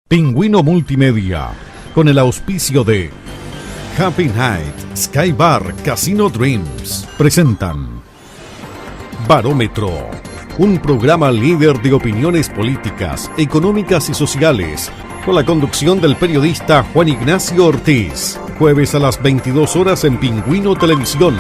Pingüino Multimedia, con el auspicio de Happy Night, Sky Bar, Casino Dreams, presentan Barómetro, un programa líder de opiniones políticas, económicas y sociales, con la conducción del periodista Juan Ignacio Ortiz, jueves a las 22 horas en Pingüino Televisión.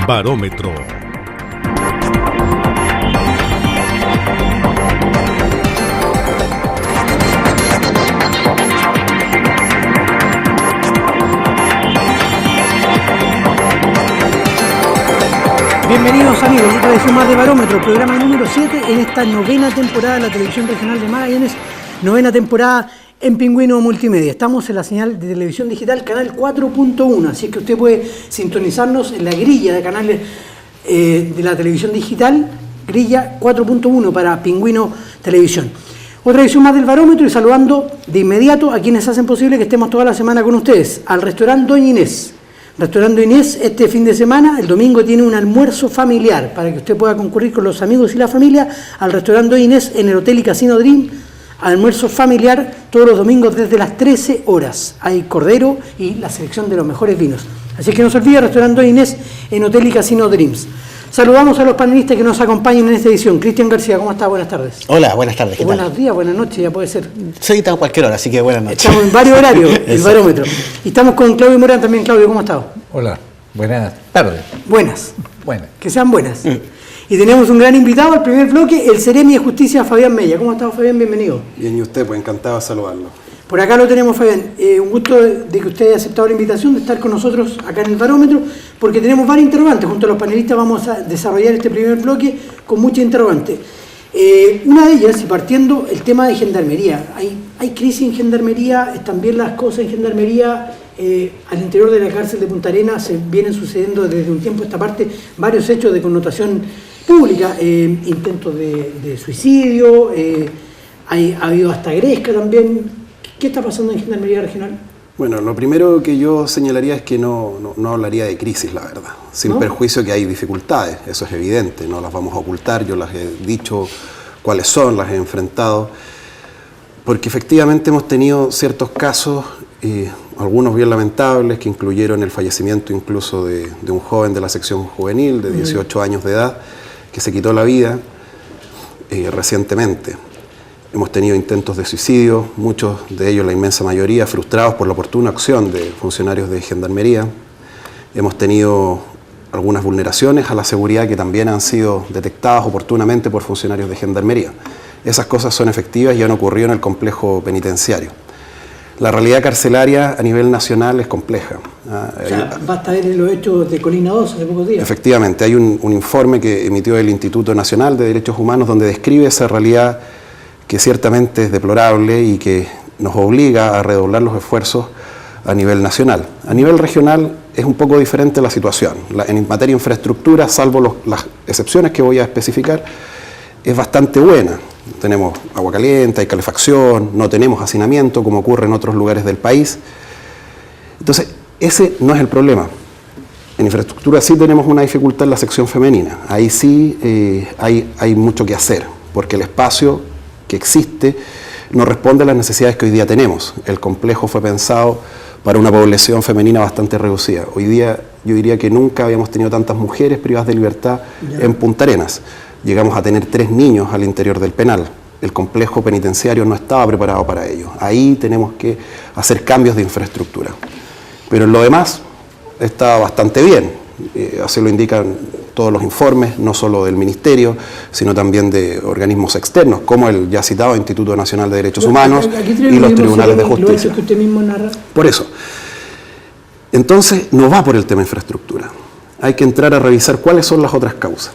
Barómetro. Bienvenidos amigos, otra edición más de Barómetro, programa número 7 en esta novena temporada de la Televisión Regional de Magallanes, novena temporada en Pingüino Multimedia. Estamos en la señal de televisión digital, canal 4.1, así que usted puede sintonizarnos en la grilla de canales de la televisión digital, grilla 4.1 para Pingüino Televisión. Otra edición más del Barómetro y saludando de inmediato a quienes hacen posible que estemos toda la semana con ustedes, al restaurante Doña Inés. Restaurante Inés, este fin de semana, el domingo, tiene un almuerzo familiar para que usted pueda concurrir con los amigos y la familia al restaurante Inés en el Hotel y Casino Dream. Almuerzo familiar todos los domingos desde las 13 horas. Hay cordero y la selección de los mejores vinos. Así que no se olvide, restaurante Inés en Hotel y Casino Dreams. Saludamos a los panelistas que nos acompañan en esta edición. Cristian García, ¿cómo está? Buenas tardes. Hola, buenas tardes. ¿Qué tal? Buenos días, buenas noches, ya puede ser. Sí, estamos a cualquier hora, así que buenas noches. Estamos en varios horarios, el Barómetro. Y estamos con Claudio Morán también. Claudio, ¿cómo está? Hola, buenas tardes. Buenas. Buenas. Que sean buenas. Y tenemos un gran invitado al primer bloque, el Seremi de Justicia, Fabián Mella. ¿Cómo está, Fabián? Bienvenido. Bien, y usted, pues encantado de saludarlo. Por acá lo tenemos, Fabián. Un gusto de que usted haya aceptado la invitación de estar con nosotros acá en el Barómetro, porque tenemos varios interrogantes. Junto a los panelistas vamos a desarrollar este primer bloque con muchas interrogantes. Una de ellas, y partiendo, el tema de gendarmería. Hay crisis en gendarmería, están bien las cosas en gendarmería. Al interior de la cárcel de Punta Arenas se vienen sucediendo desde un tiempo a esta parte varios hechos de connotación pública, intentos de suicidio, ha habido hasta gresca también. ¿Qué está pasando en Gendarmería Regional? Bueno, lo primero que yo señalaría es que no hablaría de crisis, la verdad. Sin perjuicio que hay dificultades, eso es evidente, no las vamos a ocultar, yo las he dicho cuáles son, las he enfrentado, porque efectivamente hemos tenido ciertos casos, algunos bien lamentables, que incluyeron el fallecimiento incluso de un joven de la sección juvenil de 18 años de edad, que se quitó la vida recientemente. Hemos tenido intentos de suicidio, muchos de ellos, la inmensa mayoría, frustrados por la oportuna acción de funcionarios de Gendarmería. Hemos tenido algunas vulneraciones a la seguridad que también han sido detectadas oportunamente por funcionarios de Gendarmería. Esas cosas son efectivas y han ocurrido en el complejo penitenciario. La realidad carcelaria a nivel nacional es compleja. O sea, basta ver los hechos de Colina 2 hace pocos días. Efectivamente, hay un informe que emitió el Instituto Nacional de Derechos Humanos donde describe esa realidad que ciertamente es deplorable y que nos obliga a redoblar los esfuerzos a nivel nacional. A nivel regional es un poco diferente la situación. En materia de infraestructura, salvo las excepciones que voy a especificar, es bastante buena. Tenemos agua caliente, hay calefacción, no tenemos hacinamiento como ocurre en otros lugares del país. Entonces, ese no es el problema. En infraestructura sí tenemos una dificultad en la sección femenina. Ahí sí hay mucho que hacer, porque el espacio que existe no responde a las necesidades que hoy día tenemos. El complejo fue pensado para una población femenina bastante reducida. Hoy día yo diría que nunca habíamos tenido tantas mujeres privadas de libertad en Punta Arenas. Llegamos a tener 3 niños al interior del penal. El complejo penitenciario no estaba preparado para ello. Ahí tenemos que hacer cambios de infraestructura. Pero en lo demás está bastante bien. Así lo indican todos los informes, no solo del Ministerio, sino también de organismos externos, como el ya citado Instituto Nacional de Derechos Humanos y los tribunales de justicia. Que usted mismo narra. Por eso. Entonces, no va por el tema infraestructura. Hay que entrar a revisar cuáles son las otras causas.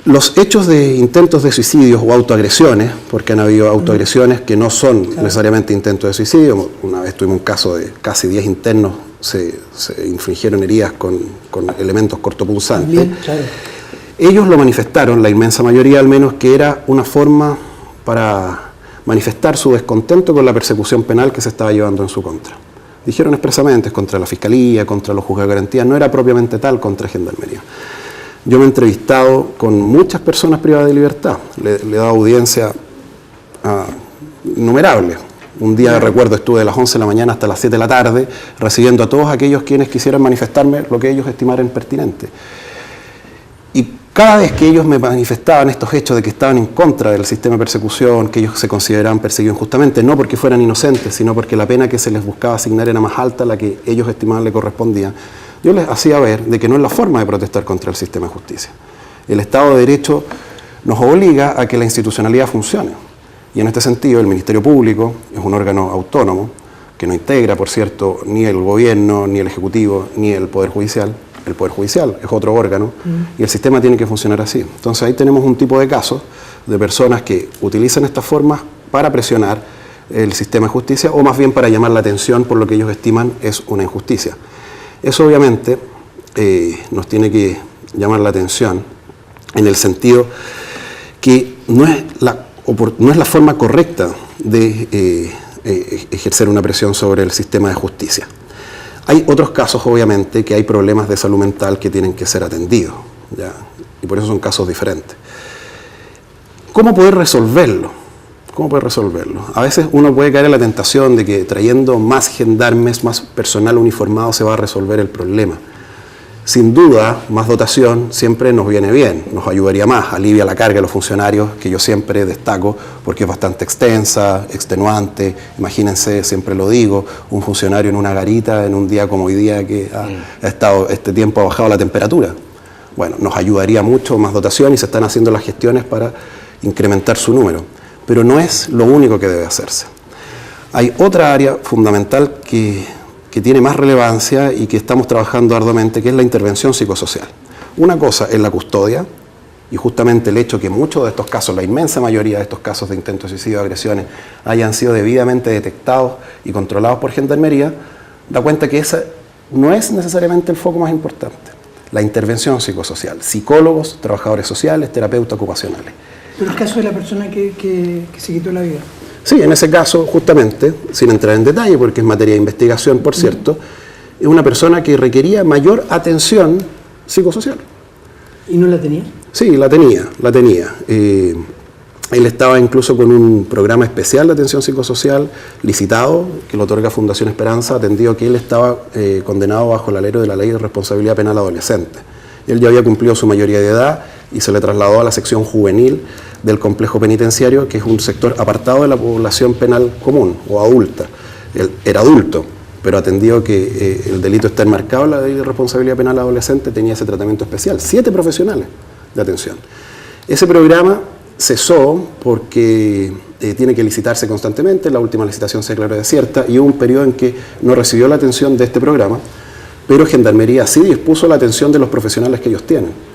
Los hechos de intentos de suicidio o autoagresiones, porque han habido autoagresiones que no son necesariamente intentos de suicidio. Una vez tuvimos un caso de casi 10 internos se infligieron heridas con elementos cortopunzantes. Bien, claro. Ellos lo manifestaron, la inmensa mayoría al menos, que era una forma para manifestar su descontento con la persecución penal que se estaba llevando en su contra. Dijeron expresamente contra la Fiscalía, contra los juzgados de garantía, no era propiamente tal contra Gendarmería. Yo me he entrevistado con muchas personas privadas de libertad, le he dado audiencia innumerable. Un día recuerdo estuve de las 11 de la mañana hasta las 7 de la tarde recibiendo a todos aquellos quienes quisieran manifestarme lo que ellos estimaran pertinente. Y cada vez que ellos me manifestaban estos hechos de que estaban en contra del sistema de persecución, que ellos se consideraban perseguidos injustamente, no porque fueran inocentes, sino porque la pena que se les buscaba asignar era más alta a la que ellos estimaban le correspondía, yo les hacía ver de que no es la forma de protestar contra el sistema de justicia. El Estado de Derecho nos obliga a que la institucionalidad funcione. Y en este sentido, el Ministerio Público es un órgano autónomo que no integra, por cierto, ni el gobierno, ni el Ejecutivo, ni el Poder Judicial. El Poder Judicial es otro órgano y el sistema tiene que funcionar así. Entonces ahí tenemos un tipo de casos de personas que utilizan estas formas para presionar el sistema de justicia o más bien para llamar la atención por lo que ellos estiman es una injusticia. Eso obviamente nos tiene que llamar la atención en el sentido que no es la forma correcta de ejercer una presión sobre el sistema de justicia. Hay otros casos, obviamente, que hay problemas de salud mental que tienen que ser atendidos, ¿ya? Y por eso son casos diferentes. ¿Cómo poder resolverlo? ¿Cómo poder resolverlo? A veces uno puede caer en la tentación de que trayendo más gendarmes, más personal uniformado se va a resolver el problema. Sin duda, más dotación siempre nos viene bien, nos ayudaría más, alivia la carga de los funcionarios, que yo siempre destaco porque es bastante extensa, extenuante. Imagínense, siempre lo digo, un funcionario en una garita en un día como hoy día que ha estado este tiempo, ha bajado la temperatura. Bueno, nos ayudaría mucho más dotación y se están haciendo las gestiones para incrementar su número. Pero no es lo único que debe hacerse. Hay otra área fundamental que tiene más relevancia y que estamos trabajando arduamente, que es la intervención psicosocial. Una cosa es la custodia, y justamente el hecho que muchos de estos casos, la inmensa mayoría de estos casos de intentos de suicidio, agresiones, hayan sido debidamente detectados y controlados por Gendarmería, da cuenta que ese no es necesariamente el foco más importante. La intervención psicosocial, psicólogos, trabajadores sociales, terapeutas ocupacionales. Pero el caso de la persona que se quitó la vida. Sí, en ese caso, justamente, sin entrar en detalle, porque es materia de investigación, por cierto, es una persona que requería mayor atención psicosocial. ¿Y no la tenía? Sí, la tenía. Él estaba incluso con un programa especial de atención psicosocial licitado, que lo otorga Fundación Esperanza, atendido que él estaba condenado bajo el alero de la Ley de Responsabilidad Penal Adolescente. Él ya había cumplido su mayoría de edad y se le trasladó a la sección juvenil del complejo penitenciario, que es un sector apartado de la población penal común o adulta. Él era adulto, pero atendido que el delito está enmarcado en la Ley de Responsabilidad Penal Adolescente, tenía ese tratamiento especial, 7 profesionales de atención. Ese programa cesó porque tiene que licitarse constantemente, la última licitación se declaró desierta y hubo un periodo en que no recibió la atención de este programa, pero Gendarmería sí dispuso la atención de los profesionales que ellos tienen.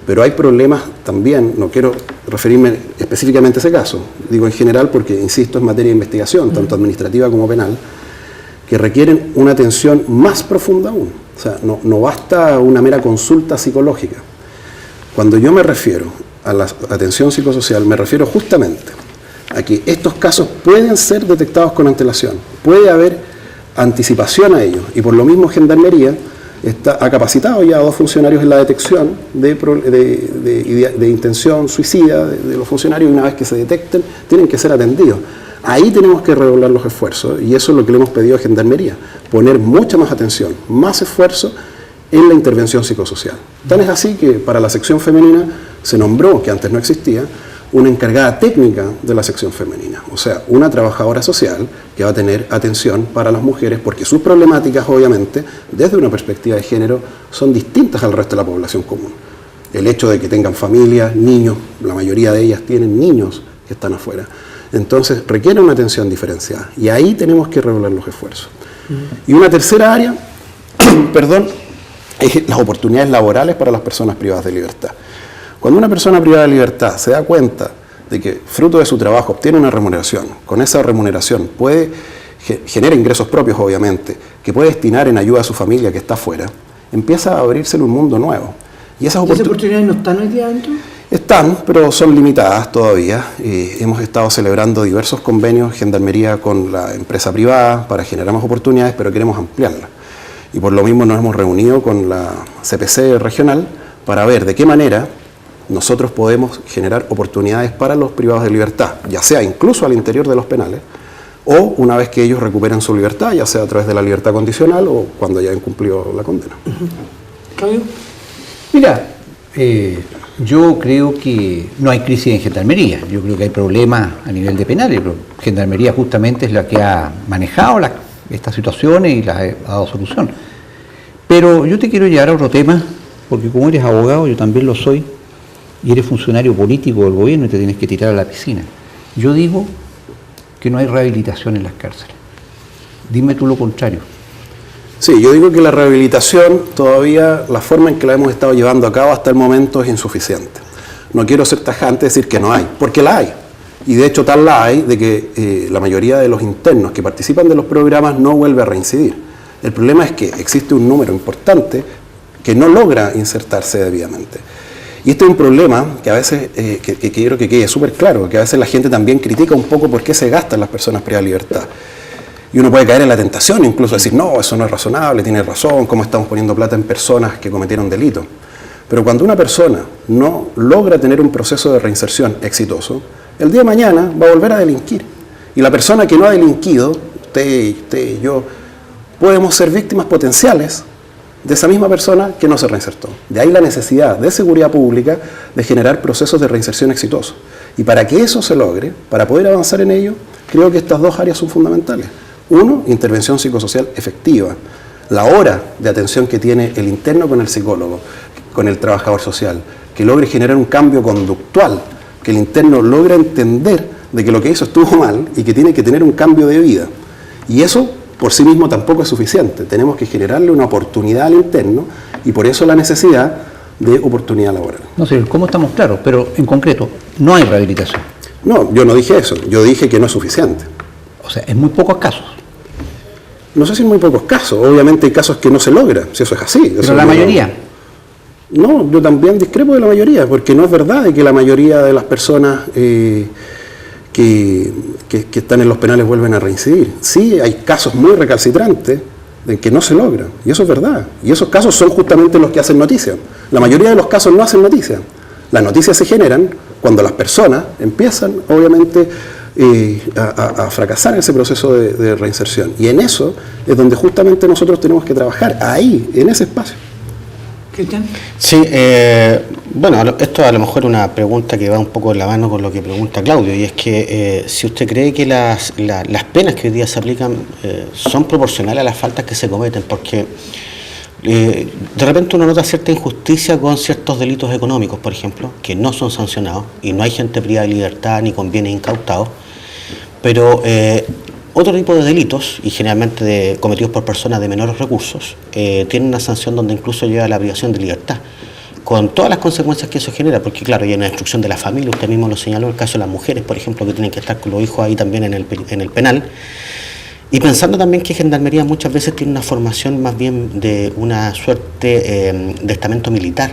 Pero hay problemas también, no quiero referirme específicamente a ese caso, digo en general porque, insisto, es materia de investigación, tanto administrativa como penal, que requieren una atención más profunda aún. O sea, no basta una mera consulta psicológica. Cuando yo me refiero a la atención psicosocial, me refiero justamente a que estos casos pueden ser detectados con antelación, puede haber anticipación a ellos, y por lo mismo Gendarmería ha capacitado ya a 2 funcionarios en la detección de intención suicida de los funcionarios, y una vez que se detecten, tienen que ser atendidos. Ahí tenemos que redoblar los esfuerzos, y eso es lo que le hemos pedido a Gendarmería, poner mucha más atención, más esfuerzo en la intervención psicosocial. Tan es así que para la sección femenina se nombró, que antes no existía, una encargada técnica de la sección femenina, o sea, una trabajadora social que va a tener atención para las mujeres, porque sus problemáticas, obviamente, desde una perspectiva de género, son distintas al resto de la población común. El hecho de que tengan familias, niños, la mayoría de ellas tienen niños que están afuera, entonces requiere una atención diferenciada, y ahí tenemos que redoblar los esfuerzos. Y una tercera área, es las oportunidades laborales para las personas privadas de libertad. Cuando una persona privada de libertad se da cuenta de que fruto de su trabajo obtiene una remuneración, con esa remuneración genera ingresos propios obviamente, que puede destinar en ayuda a su familia que está afuera, empieza a abrirse un mundo nuevo. ¿Y esas oportunidades no están hoy día dentro? Están, pero son limitadas todavía. Hemos estado celebrando diversos convenios, Gendarmería con la empresa privada, para generar más oportunidades, pero queremos ampliarlas. Y por lo mismo nos hemos reunido con la CPC regional para ver de qué manera nosotros podemos generar oportunidades para los privados de libertad, ya sea incluso al interior de los penales, o una vez que ellos recuperen su libertad, ya sea a través de la libertad condicional o cuando ya hayan cumplido la condena. Claudio. Mira, yo creo que no hay crisis en Gendarmería. Yo creo que hay problemas a nivel de penales, pero Gendarmería justamente es la que ha manejado estas situaciones y las ha dado solución. Pero yo te quiero llevar a otro tema, porque como eres abogado, yo también lo soy, y eres funcionario político del gobierno y te tienes que tirar a la piscina. Yo digo que no hay rehabilitación en las cárceles. Dime tú lo contrario. Sí, yo digo que la rehabilitación todavía, la forma en que la hemos estado llevando a cabo hasta el momento es insuficiente. No quiero ser tajante y decir que no hay, porque la hay. Y de hecho tal la hay de que la mayoría de los internos que participan de los programas no vuelve a reincidir. El problema es que existe un número importante que no logra insertarse debidamente. Y este es un problema que a veces, que quiero que quede súper claro, que a veces la gente también critica un poco por qué se gastan las personas privadas de libertad. Y uno puede caer en la tentación incluso de decir, no, eso no es razonable, tiene razón, cómo estamos poniendo plata en personas que cometieron delito. Pero cuando una persona no logra tener un proceso de reinserción exitoso, el día de mañana va a volver a delinquir. Y la persona que no ha delinquido, usted y yo, podemos ser víctimas potenciales de esa misma persona que no se reinsertó. De ahí la necesidad de seguridad pública de generar procesos de reinserción exitosos. Y para que eso se logre, para poder avanzar en ello, creo que estas dos áreas son fundamentales. Uno, intervención psicosocial efectiva. La hora de atención que tiene el interno con el psicólogo, con el trabajador social, que logre generar un cambio conductual, que el interno logre entender de que lo que hizo estuvo mal y que tiene que tener un cambio de vida. Y eso por sí mismo tampoco es suficiente. Tenemos que generarle una oportunidad al interno y por eso la necesidad de oportunidad laboral. No sé, ¿cómo estamos claros? Pero en concreto, no hay rehabilitación. No, yo no dije eso. Yo dije que no es suficiente. O sea, en muy pocos casos. No sé si en muy pocos casos. Obviamente hay casos que no se logra, si eso es así. Pero la mayoría. No, yo también discrepo de la mayoría, porque no es verdad de que la mayoría de las personas que están en los penales vuelven a reincidir. Sí, hay casos muy recalcitrantes en que no se logra, y eso es verdad. Y esos casos son justamente los que hacen noticia. La mayoría de los casos no hacen noticia. Las noticias se generan cuando las personas empiezan, obviamente, a fracasar en ese proceso de reinserción. Y en eso es donde justamente nosotros tenemos que trabajar, ahí, en ese espacio. Cristian. Sí, bueno, esto a lo mejor es una pregunta que va un poco en la mano con lo que pregunta Claudio, y es que si usted cree que las penas que hoy día se aplican son proporcionales a las faltas que se cometen, porque de repente uno nota cierta injusticia con ciertos delitos económicos, por ejemplo, que no son sancionados y no hay gente privada de libertad ni con bienes incautados, pero otro tipo de delitos, y generalmente cometidos por personas de menores recursos, tienen una sanción donde incluso lleva a la privación de libertad, con todas las consecuencias que eso genera, porque claro, hay una destrucción de la familia, usted mismo lo señaló, el caso de las mujeres, por ejemplo, que tienen que estar con los hijos ahí también en el penal. Y pensando también que Gendarmería muchas veces tiene una formación más bien de una suerte de estamento militar,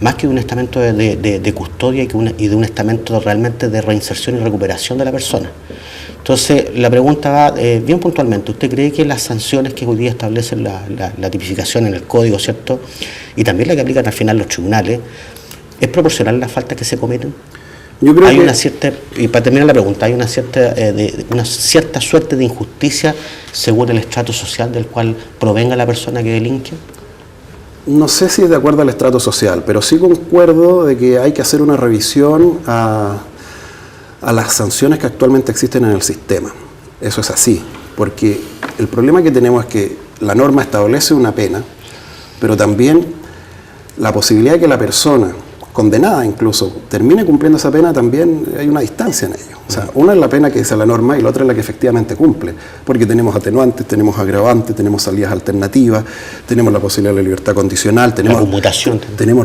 más que de un estamento de custodia y de un estamento realmente de reinserción y recuperación de la persona. Entonces, la pregunta va bien puntualmente. ¿Usted cree que las sanciones que hoy día establecen la tipificación en el código, ¿cierto?, y también la que aplican al final los tribunales, es proporcional a las faltas que se cometen? Yo creo hay una cierta, y para terminar la pregunta, hay una cierta suerte de injusticia según el estrato social del cual provenga la persona que delinque. No sé si es de acuerdo al estrato social, pero sí concuerdo de que hay que hacer una revisión a las sanciones que actualmente existen en el sistema. Eso es así, porque el problema que tenemos es que la norma establece una pena, pero también la posibilidad de que la persona condenada incluso termine cumpliendo esa pena, también hay una distancia en ello. O sea, una es la pena que dice la norma y la otra es la que efectivamente cumple, porque tenemos atenuantes, tenemos agravantes, tenemos salidas alternativas, tenemos la posibilidad de la libertad condicional, tenemos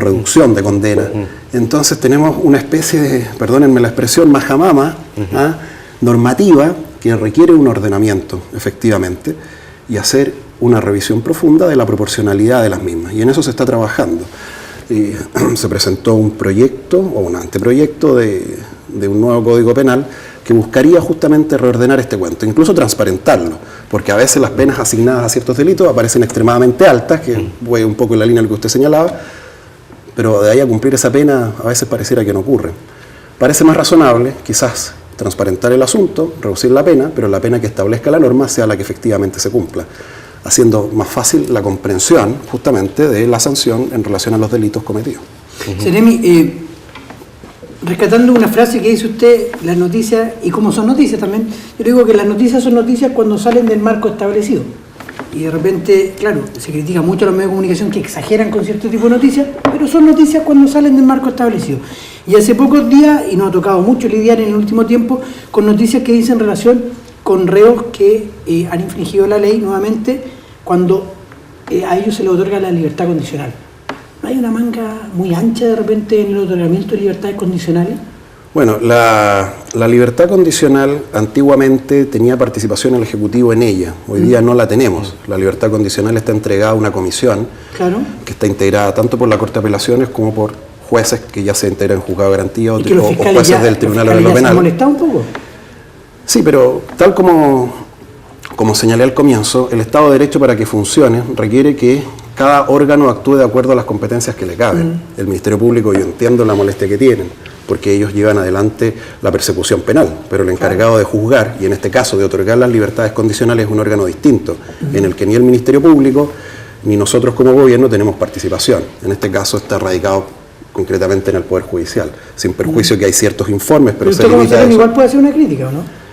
reducción de condena. Entonces tenemos una especie de, perdónenme la expresión, majamama normativa que requiere un ordenamiento, efectivamente, y hacer una revisión profunda de la proporcionalidad de las mismas. Y en eso se está trabajando. se presentó un proyecto o un anteproyecto de un nuevo Código Penal que buscaría justamente reordenar este cuento, incluso transparentarlo, porque a veces las penas asignadas a ciertos delitos aparecen extremadamente altas, que voy un poco en la línea de lo que usted señalaba, pero de ahí a cumplir esa pena a veces pareciera que no ocurre. Parece más razonable, quizás, transparentar el asunto, reducir la pena, pero la pena que establezca la norma sea la que efectivamente se cumpla, haciendo más fácil la comprensión justamente de la sanción en relación a los delitos cometidos. Seremi, rescatando una frase que dice usted, las noticias, y como son noticias también, yo digo que las noticias son noticias cuando salen del marco establecido. Y de repente, claro, se critica mucho a los medios de comunicación que exageran con cierto tipo de noticias, pero son noticias cuando salen del marco establecido. Y hace pocos días, y nos ha tocado mucho lidiar en el último tiempo, con noticias que dicen relación con reos que han infringido la ley nuevamente cuando a ellos se les otorga la libertad condicional. ¿No hay una manga muy ancha de repente en el otorgamiento de libertades condicionales? Bueno, la libertad condicional antiguamente tenía participación el Ejecutivo en ella, hoy día no la tenemos. La libertad condicional está entregada a una comisión que está integrada tanto por la Corte de Apelaciones como por jueces que ya se integran en juzgado de garantía o jueces del Tribunal de lo Penal. ¿Se molesta un poco? Sí, pero tal como señalé al comienzo, el Estado de Derecho para que funcione requiere que cada órgano actúe de acuerdo a las competencias que le caben. El Ministerio Público, yo entiendo la molestia que tienen, porque ellos llevan adelante la persecución penal, pero el encargado de juzgar, y en este caso de otorgar las libertades condicionales, es un órgano distinto, en el que ni el Ministerio Público ni nosotros como gobierno tenemos participación. En este caso está radicado concretamente en el Poder Judicial, sin perjuicio que hay ciertos informes, pero se limita a eso. Igual puede hacer una crítica, ¿o no?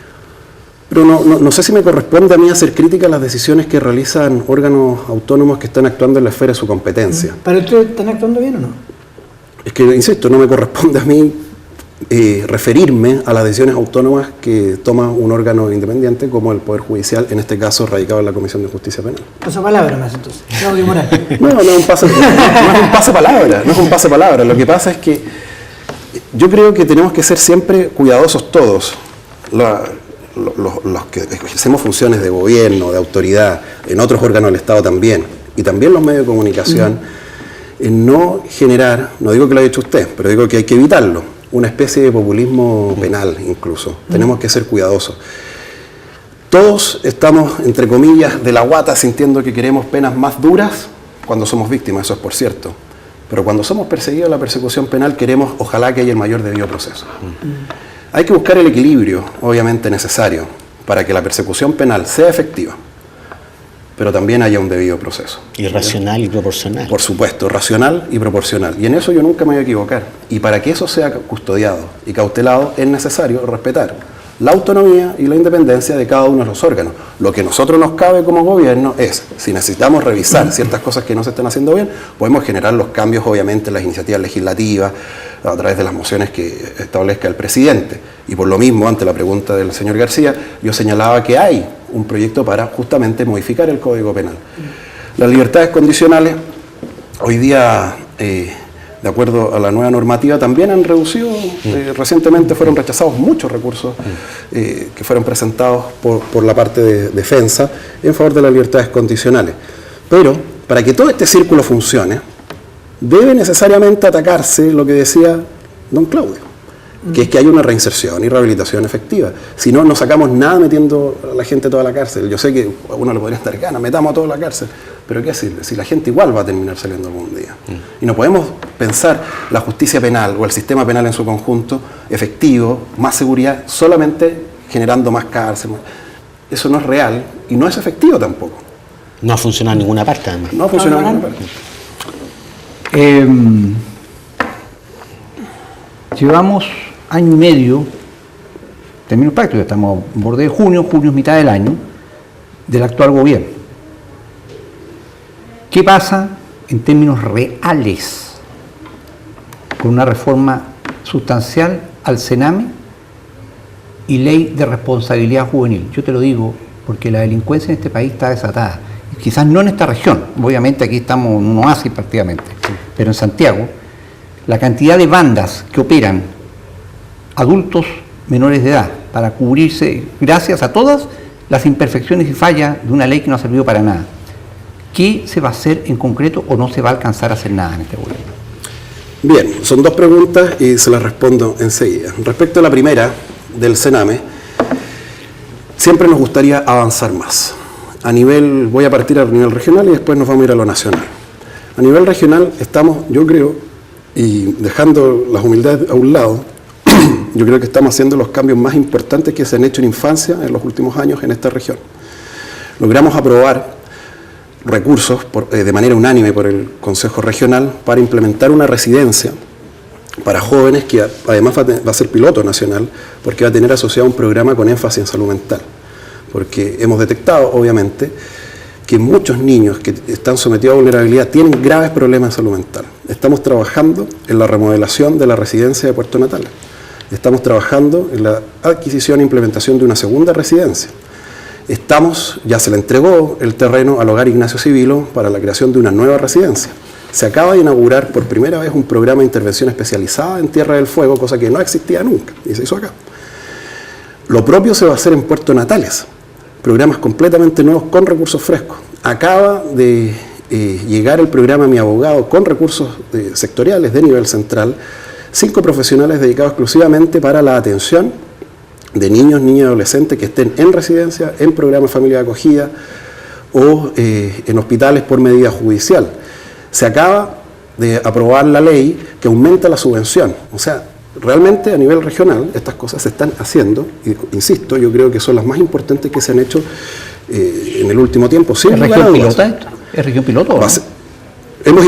Pero no sé si me corresponde a mí hacer crítica a las decisiones que realizan órganos autónomos que están actuando en la esfera de su competencia. ¿Pero ustedes están actuando bien o no? Es que, insisto, no me corresponde a mí referirme a las decisiones autónomas que toma un órgano independiente como el Poder Judicial, en este caso radicado en la Comisión de Justicia Penal. Pasapalabra más entonces, Claudio Morales. No es un pasapalabra. Lo que pasa es que yo creo que tenemos que ser siempre cuidadosos todos. Los que ejercemos funciones de gobierno, de autoridad, en otros órganos del Estado también, y también los medios de comunicación, en no generar, no digo que lo haya hecho usted, pero digo que hay que evitarlo, una especie de populismo penal incluso. Tenemos que ser cuidadosos. Todos estamos, entre comillas, de la guata sintiendo que queremos penas más duras cuando somos víctimas, eso es por cierto. Pero cuando somos perseguidos en la persecución penal queremos, ojalá que haya el mayor debido proceso. Hay que buscar el equilibrio, obviamente necesario, para que la persecución penal sea efectiva, pero también haya un debido proceso. Y racional y proporcional. Por supuesto, racional y proporcional. Y en eso yo nunca me voy a equivocar. Y para que eso sea custodiado y cautelado es necesario respetar la autonomía y la independencia de cada uno de los órganos. Lo que a nosotros nos cabe como gobierno es, si necesitamos revisar ciertas cosas que no se están haciendo bien, podemos generar los cambios, obviamente, en las iniciativas legislativas, a través de las mociones que establezca el presidente. Y por lo mismo, ante la pregunta del señor García, yo señalaba que hay un proyecto para justamente modificar el Código Penal. Las libertades condicionales, hoy día, de acuerdo a la nueva normativa, también han reducido, recientemente fueron rechazados muchos recursos que fueron presentados por la parte de defensa en favor de las libertades condicionales. Pero, para que todo este círculo funcione, debe necesariamente atacarse lo que decía don Claudio, que es que hay una reinserción y rehabilitación efectiva. Si no, no sacamos nada metiendo a la gente toda la cárcel. Yo sé que a uno le podría estar ganas, metamos a toda la cárcel, pero ¿qué decirle? Si la gente igual va a terminar saliendo algún día. Y no podemos pensar la justicia penal o el sistema penal en su conjunto efectivo, más seguridad, solamente generando más cárcel. Eso no es real y no es efectivo tampoco. No ha funcionado en ninguna parte, además. No ha funcionado en ninguna parte. Llevamos año y medio, términos prácticos, estamos en borde de junio es mitad del año, del actual gobierno. ¿Qué pasa en términos reales con una reforma sustancial al Sename y ley de responsabilidad juvenil? Yo te lo digo porque la delincuencia en este país está desatada. Quizás no en esta región, obviamente aquí estamos en un oasis prácticamente, pero en Santiago, la cantidad de bandas que operan adultos menores de edad para cubrirse, gracias a todas las imperfecciones y fallas de una ley que no ha servido para nada. ¿Qué se va a hacer en concreto o no se va a alcanzar a hacer nada en este gobierno? Bien, son dos preguntas y se las respondo enseguida. Respecto a la primera, del Sename, siempre nos gustaría avanzar más. Voy a partir a nivel regional y después nos vamos a ir a lo nacional. A nivel regional estamos, yo creo, y dejando las humildades a un lado, yo creo que estamos haciendo los cambios más importantes que se han hecho en infancia en los últimos años en esta región. Logramos aprobar recursos de manera unánime por el Consejo Regional para implementar una residencia para jóvenes que además va a ser piloto nacional porque va a tener asociado un programa con énfasis en salud mental. Porque hemos detectado, obviamente, que muchos niños que están sometidos a vulnerabilidad tienen graves problemas de salud mental. Estamos trabajando en la remodelación de la residencia de Puerto Natales. Estamos trabajando en la adquisición e implementación de una segunda residencia. Ya se le entregó el terreno al Hogar Ignacio Civilo para la creación de una nueva residencia. Se acaba de inaugurar por primera vez un programa de intervención especializada en Tierra del Fuego, cosa que no existía nunca, y se hizo acá. Lo propio se va a hacer en Puerto Natales, programas completamente nuevos con recursos frescos. Acaba de llegar el programa Mi Abogado con recursos sectoriales de nivel central, 5 profesionales dedicados exclusivamente para la atención de niños, niñas y adolescentes que estén en residencia, en programas de familia de acogida o en hospitales por medida judicial. Se acaba de aprobar la ley que aumenta la subvención. O sea, realmente a nivel regional estas cosas se están haciendo, y insisto, yo creo que son las más importantes que se han hecho en el último tiempo. ¿Es región piloto esto? ¿Es región piloto? Hemos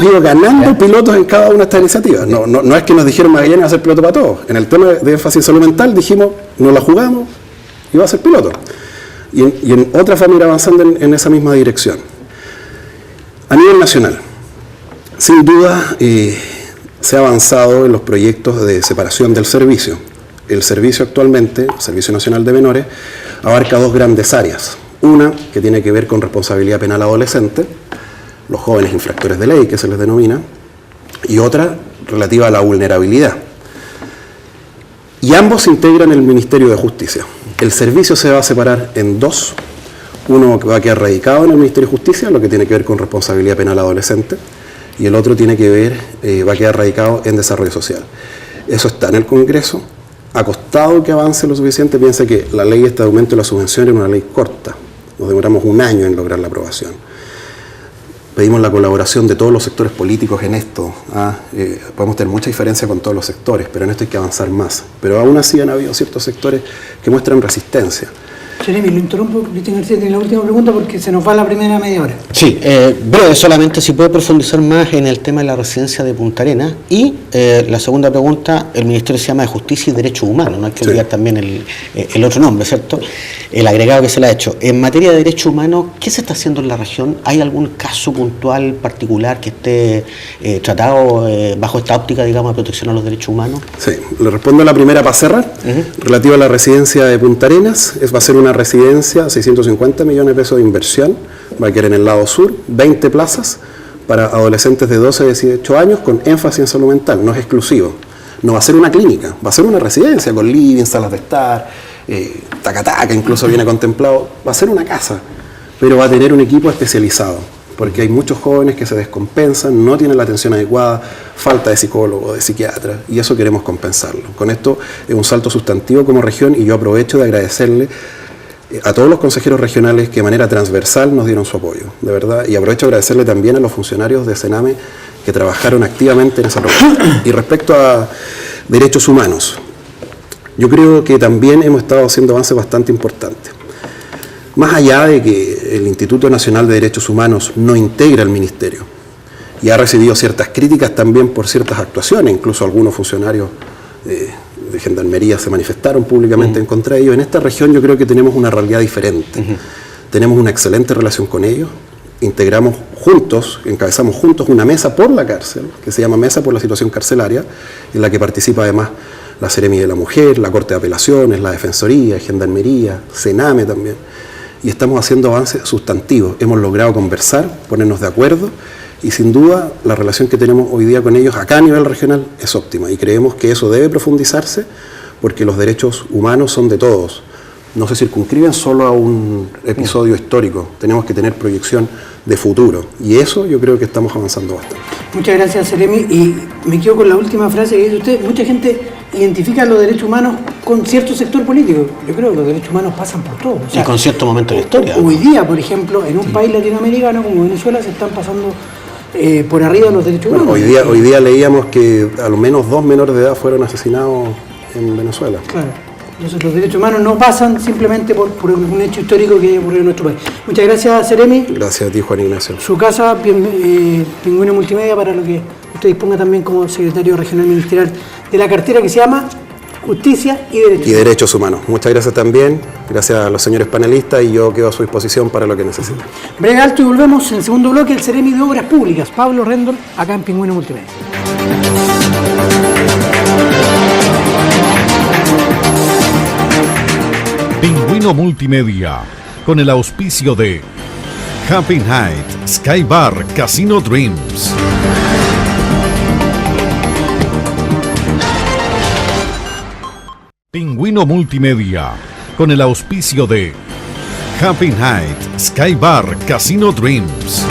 ido ganando pilotos en cada una de estas iniciativas. No es que nos dijeron Magallanes va a ser piloto para todos. En el tema de énfasis en salud mental dijimos, nos la jugamos y va a ser piloto. Y en otras vamos a ir avanzando en esa misma dirección. A nivel nacional, sin duda se ha avanzado en los proyectos de separación del servicio. El servicio actualmente, el Servicio Nacional de Menores, abarca 2 grandes áreas. Una que tiene que ver con responsabilidad penal adolescente, los jóvenes infractores de ley, que se les denomina, y otra relativa a la vulnerabilidad. Y ambos se integran en el Ministerio de Justicia. El servicio se va a separar en 2. Uno que va a quedar radicado en el Ministerio de Justicia, lo que tiene que ver con responsabilidad penal adolescente, y el otro va a quedar radicado en desarrollo social. Eso está en el Congreso. Ha costado que avance lo suficiente. Piensa que la ley de aumento de la subvención era una ley corta. Nos demoramos 1 año en lograr la aprobación. Pedimos la colaboración de todos los sectores políticos en esto. Podemos tener mucha diferencia con todos los sectores, pero en esto hay que avanzar más. Pero aún así han habido ciertos sectores que muestran resistencia. Jeremy, lo interrumpo, Cristian García tiene la última pregunta porque se nos va la primera media hora. Sí, breve solamente, si puede profundizar más en el tema de la residencia de Punta Arenas. Y la segunda pregunta, el Ministerio se llama de Justicia y Derechos Humanos, no hay que olvidar también el otro nombre, ¿cierto? El agregado que se le ha hecho. En materia de derechos humanos, ¿qué se está haciendo en la región? ¿Hay algún caso puntual, particular, que esté tratado bajo esta óptica, digamos, de protección a los derechos humanos? Sí, le respondo a la primera para cerrar, relativa a la residencia de Punta Arenas. Va a ser una residencia, 650 millones de pesos de inversión, va a quedar en el lado sur, 20 plazas para adolescentes de 12 a 18 años con énfasis en salud mental, no es exclusivo. No va a ser una clínica, va a ser una residencia con living, salas de estar, taca-taca incluso viene contemplado, va a ser una casa, pero va a tener un equipo especializado, porque hay muchos jóvenes que se descompensan, no tienen la atención adecuada, falta de psicólogo, de psiquiatra, y eso queremos compensarlo. Con esto es un salto sustantivo como región, y yo aprovecho de agradecerle a todos los consejeros regionales que de manera transversal nos dieron su apoyo, de verdad, y aprovecho de agradecerle también a los funcionarios de Sename que trabajaron activamente en esa propuesta. Y respecto a derechos humanos, yo creo que también hemos estado haciendo avances bastante importantes. Más allá de que el Instituto Nacional de Derechos Humanos no integra el Ministerio y ha recibido ciertas críticas también por ciertas actuaciones, incluso algunos funcionarios de Gendarmería se manifestaron públicamente en contra de ellos. En esta región yo creo que tenemos una realidad diferente. Tenemos una excelente relación con ellos, integramos juntos, encabezamos juntos una mesa por la cárcel, que se llama Mesa por la Situación Carcelaria, en la que participa además la Seremi de la Mujer, la Corte de Apelaciones, la Defensoría, Gendarmería, Sename también, y estamos haciendo avances sustantivos. Hemos logrado conversar, ponernos de acuerdo, y sin duda la relación que tenemos hoy día con ellos acá a nivel regional es óptima, y creemos que eso debe profundizarse porque los derechos humanos son de todos. no se circunscriben solo a un episodio histórico, tenemos que tener proyección de futuro, y eso yo creo que estamos avanzando bastante. Muchas gracias, Seremi, y me quedo con la última frase que dice usted. Mucha gente identifica los derechos humanos con cierto sector político. Yo creo que los derechos humanos pasan por todo. O sea, y con cierto momento de la historia. Hoy día, por ejemplo, en un país latinoamericano como Venezuela se están pasando por arriba los derechos humanos. Hoy día leíamos que al menos 2 menores de edad fueron asesinados en Venezuela. Claro. Entonces los derechos humanos no pasan simplemente por un hecho histórico que ocurrió en nuestro país. Muchas gracias, Seremi. Gracias a ti, Juan Ignacio. Su casa, Pingüino Multimedia, para lo que usted disponga también como secretario regional ministerial de la cartera que se llama Justicia y Derechos. Y Derechos Humanos. Muchas gracias también. Gracias a los señores panelistas y yo quedo a su disposición para lo que necesiten. Breve alto y volvemos en el segundo bloque, el Seremi de Obras Públicas, Pablo Rendón, acá en Pingüino Multimedia. Pingüino Multimedia, con el auspicio de Happy Night, Sky Bar, Casino Dreams. Pingüino Multimedia, con el auspicio de Happy Night, Sky Bar, Casino Dreams.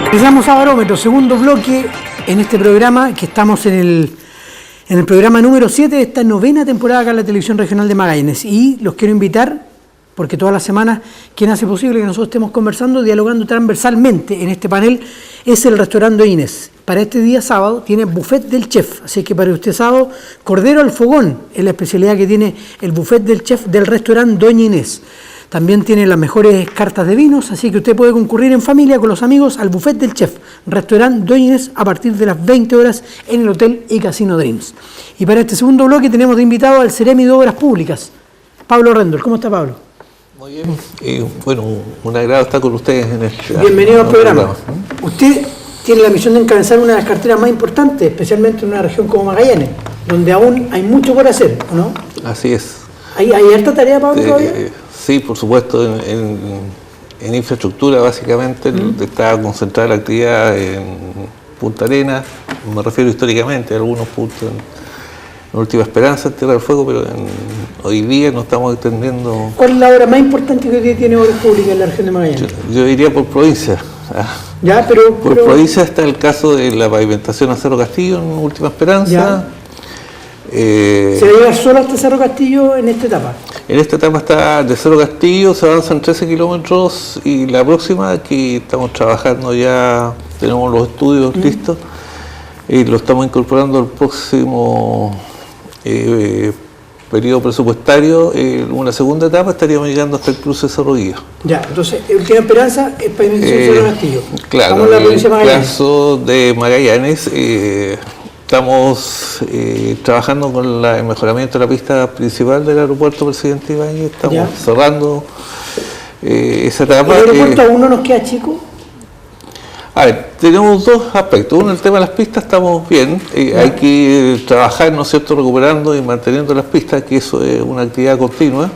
Empezamos a Barómetro, segundo bloque en este programa, que estamos en el programa número 7 de esta novena temporada acá en la Televisión Regional de Magallanes. Y los quiero invitar, porque todas las semanas quien hace posible que nosotros estemos conversando, dialogando transversalmente en este panel, es el restaurante Doña Inés. Para este día sábado tiene buffet del chef, así que para usted sábado, cordero al fogón es la especialidad que tiene el buffet del chef del restaurante Doña Inés. También tiene las mejores cartas de vinos, así que usted puede concurrir en familia con los amigos al buffet del chef, restaurante Doña Inés, a partir de las 20 horas en el Hotel y Casino Dreams. Y para este segundo bloque tenemos de invitado al Seremi de Obras Públicas, Pablo Rendón. ¿Cómo está, Pablo? Muy bien. Bueno, un agrado estar con ustedes en este Bienvenido al programa. Usted tiene la misión de encabezar una de las carteras más importantes, especialmente en una región como Magallanes, donde aún hay mucho por hacer, ¿no? Así es. ¿Hay harta tarea, Pablo, todavía? Sí, por supuesto, en infraestructura básicamente está concentrada la actividad en Punta Arenas, me refiero históricamente a algunos puntos en Última Esperanza, en Tierra del Fuego, pero hoy día no estamos extendiendo. ¿Cuál es la obra más importante que hoy tiene Obras Públicas en la región de Magallanes? Yo diría por provincia. Ya, pero provincia está el caso de la pavimentación a Cerro Castillo en Última Esperanza. Ya. ¿Se va a llegar solo hasta Cerro Castillo en esta etapa? En esta etapa está de Cerro Castillo, se avanzan 13 kilómetros, y la próxima, que estamos trabajando ya, tenemos los estudios listos y lo estamos incorporando al próximo periodo presupuestario. Una segunda etapa estaríamos llegando hasta el cruce de Cerro Guía. Ya, entonces, Última Esperanza es pavimentación de Cerro Castillo. Claro, en la provincia de en el Magallanes. caso de Magallanes, estamos trabajando con el mejoramiento de la pista principal del aeropuerto Presidente Ibáñez. Estamos cerrando esa etapa. ¿El aeropuerto aún no nos queda chico? A ver, tenemos dos aspectos. Uno, el tema de las pistas, estamos bien. Hay que trabajar, ¿no es cierto?, recuperando y manteniendo las pistas, que eso es una actividad continua.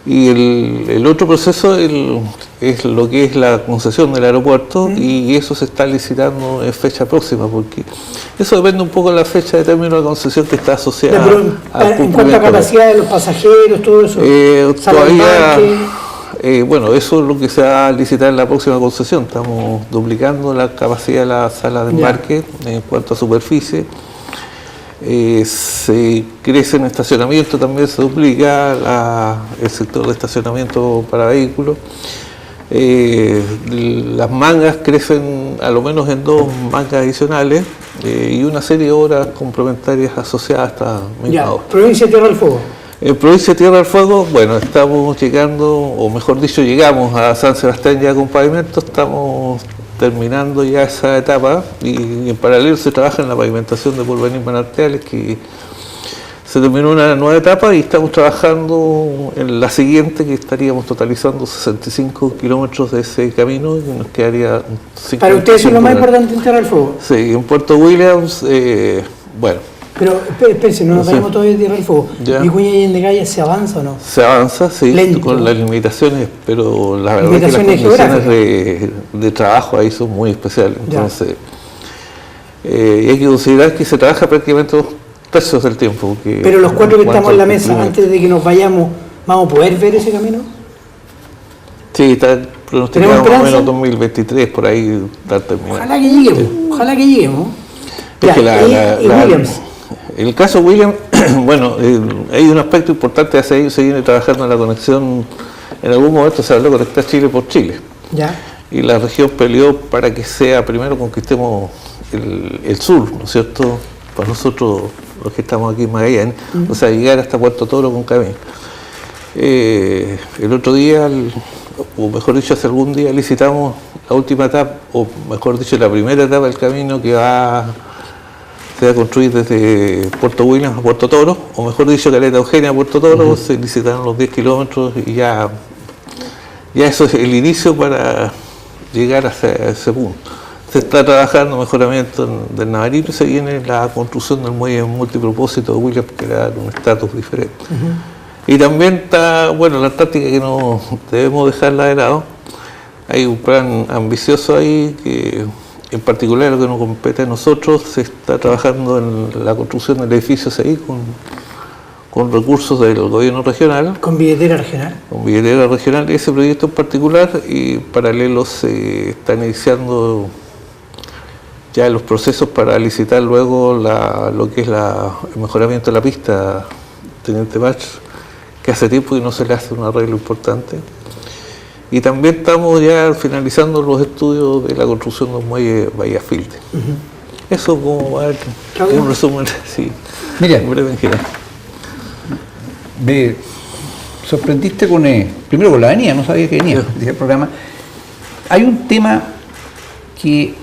Y el otro proceso es lo que es la concesión del aeropuerto, y eso se está licitando en fecha próxima, porque eso depende un poco de la fecha de término de concesión que está asociada en cuanto a capacidad de los pasajeros, todo eso. Todavía, bueno, eso es lo que se va a licitar en la próxima concesión. Estamos duplicando la capacidad de la sala de embarque en cuanto a superficie. Se crece en estacionamiento, también se duplica el sector de estacionamiento para vehículos. Las mangas crecen a lo menos en 2 mangas adicionales, y una serie de obras complementarias asociadas hasta misma obra. Provincia de Tierra del Fuego. En provincia de Tierra del Fuego, bueno, estamos llegando, o mejor dicho, llegamos a San Sebastián ya con pavimento, estamos terminando ya esa etapa, y en paralelo se trabaja en la pavimentación de Porvenir Manantiales, que se terminó una nueva etapa, y estamos trabajando en la siguiente, que estaríamos totalizando 65 kilómetros de ese camino, y nos quedaría 5. Para ustedes es lo más importante en Tierra del Fuego. Sí, en Puerto Williams, bueno, Pero espérense, no nos vayamos todavía de Tierra del Fuego. Ya. ¿Vicuña y Endegaya se avanza o no? Se avanza, sí, Lento. con las limitaciones, pero la verdad es que las Limitaciones condiciones de trabajo ahí son muy especiales. Ya. Entonces, y hay que considerar que se trabaja prácticamente 2/3 del tiempo. Pero los 4 que estamos en la mesa, cumplimos. antes de que nos vayamos, ¿vamos a poder ver ese camino? Sí, está pronosticado ¿Tenemos más o esperanza? menos 2023, por ahí está terminado. Ojalá que lleguemos, ojalá que lleguemos. Es Ya, que y Williams. el caso Williams, bueno, hay un aspecto importante hace años, se viene trabajando en la conexión, en algún momento se habló de conectar Chile por Chile, Ya. y la región peleó para que sea, primero conquistemos el sur, ¿no es cierto?, para nosotros los que estamos aquí en Magallanes, o sea, llegar hasta Puerto Toro con camino. El otro día, o mejor dicho, hace algún día licitamos la última etapa, o mejor dicho, la primera etapa del camino que se va a construir desde Puerto Williams a Puerto Toro, o mejor dicho, Caleta Eugenia a Puerto Toro. Se licitaron los 10 kilómetros y ya eso es el inicio para llegar hasta ese punto. Se está trabajando mejoramiento del Navarino y se viene la construcción del muelle multipropósito de Williams, que era un estatus diferente. Y también está, bueno, la Antártica, que no debemos dejarla de lado. Hay un plan ambicioso ahí que, en particular, lo que nos compete a nosotros, se está trabajando en la construcción del edificio CI con recursos del gobierno regional, Con billetera regional. con billetera regional. Ese proyecto en particular, y paralelo se están iniciando ya los procesos para licitar luego lo que es el mejoramiento de la pista Teniente Bach, que hace tiempo que no se le hace un arreglo importante. Y también estamos ya finalizando los estudios de la construcción de un muelle Bahía Filde. Eso como va a Claudio. un resumen, sí, Mira, breve en general. me sorprendiste primero con la venida, no sabía que venía, decía el programa. Hay un tema que,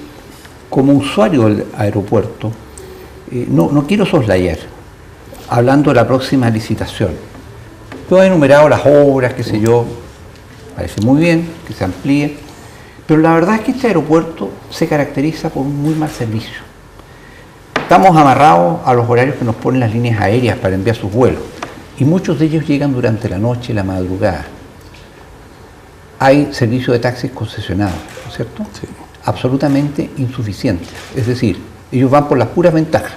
como usuario del aeropuerto, no quiero soslayar, hablando de la próxima licitación. Tú has enumerado las obras, qué sé yo, parece muy bien que se amplíe, pero la verdad es que este aeropuerto se caracteriza por un muy mal servicio. Estamos amarrados a los horarios que nos ponen las líneas aéreas para enviar sus vuelos, y muchos de ellos llegan durante la noche y la madrugada. Hay servicio de taxis concesionados, ¿no es cierto? Sí. Absolutamente insuficientes. Es decir, ellos van por las puras ventajas.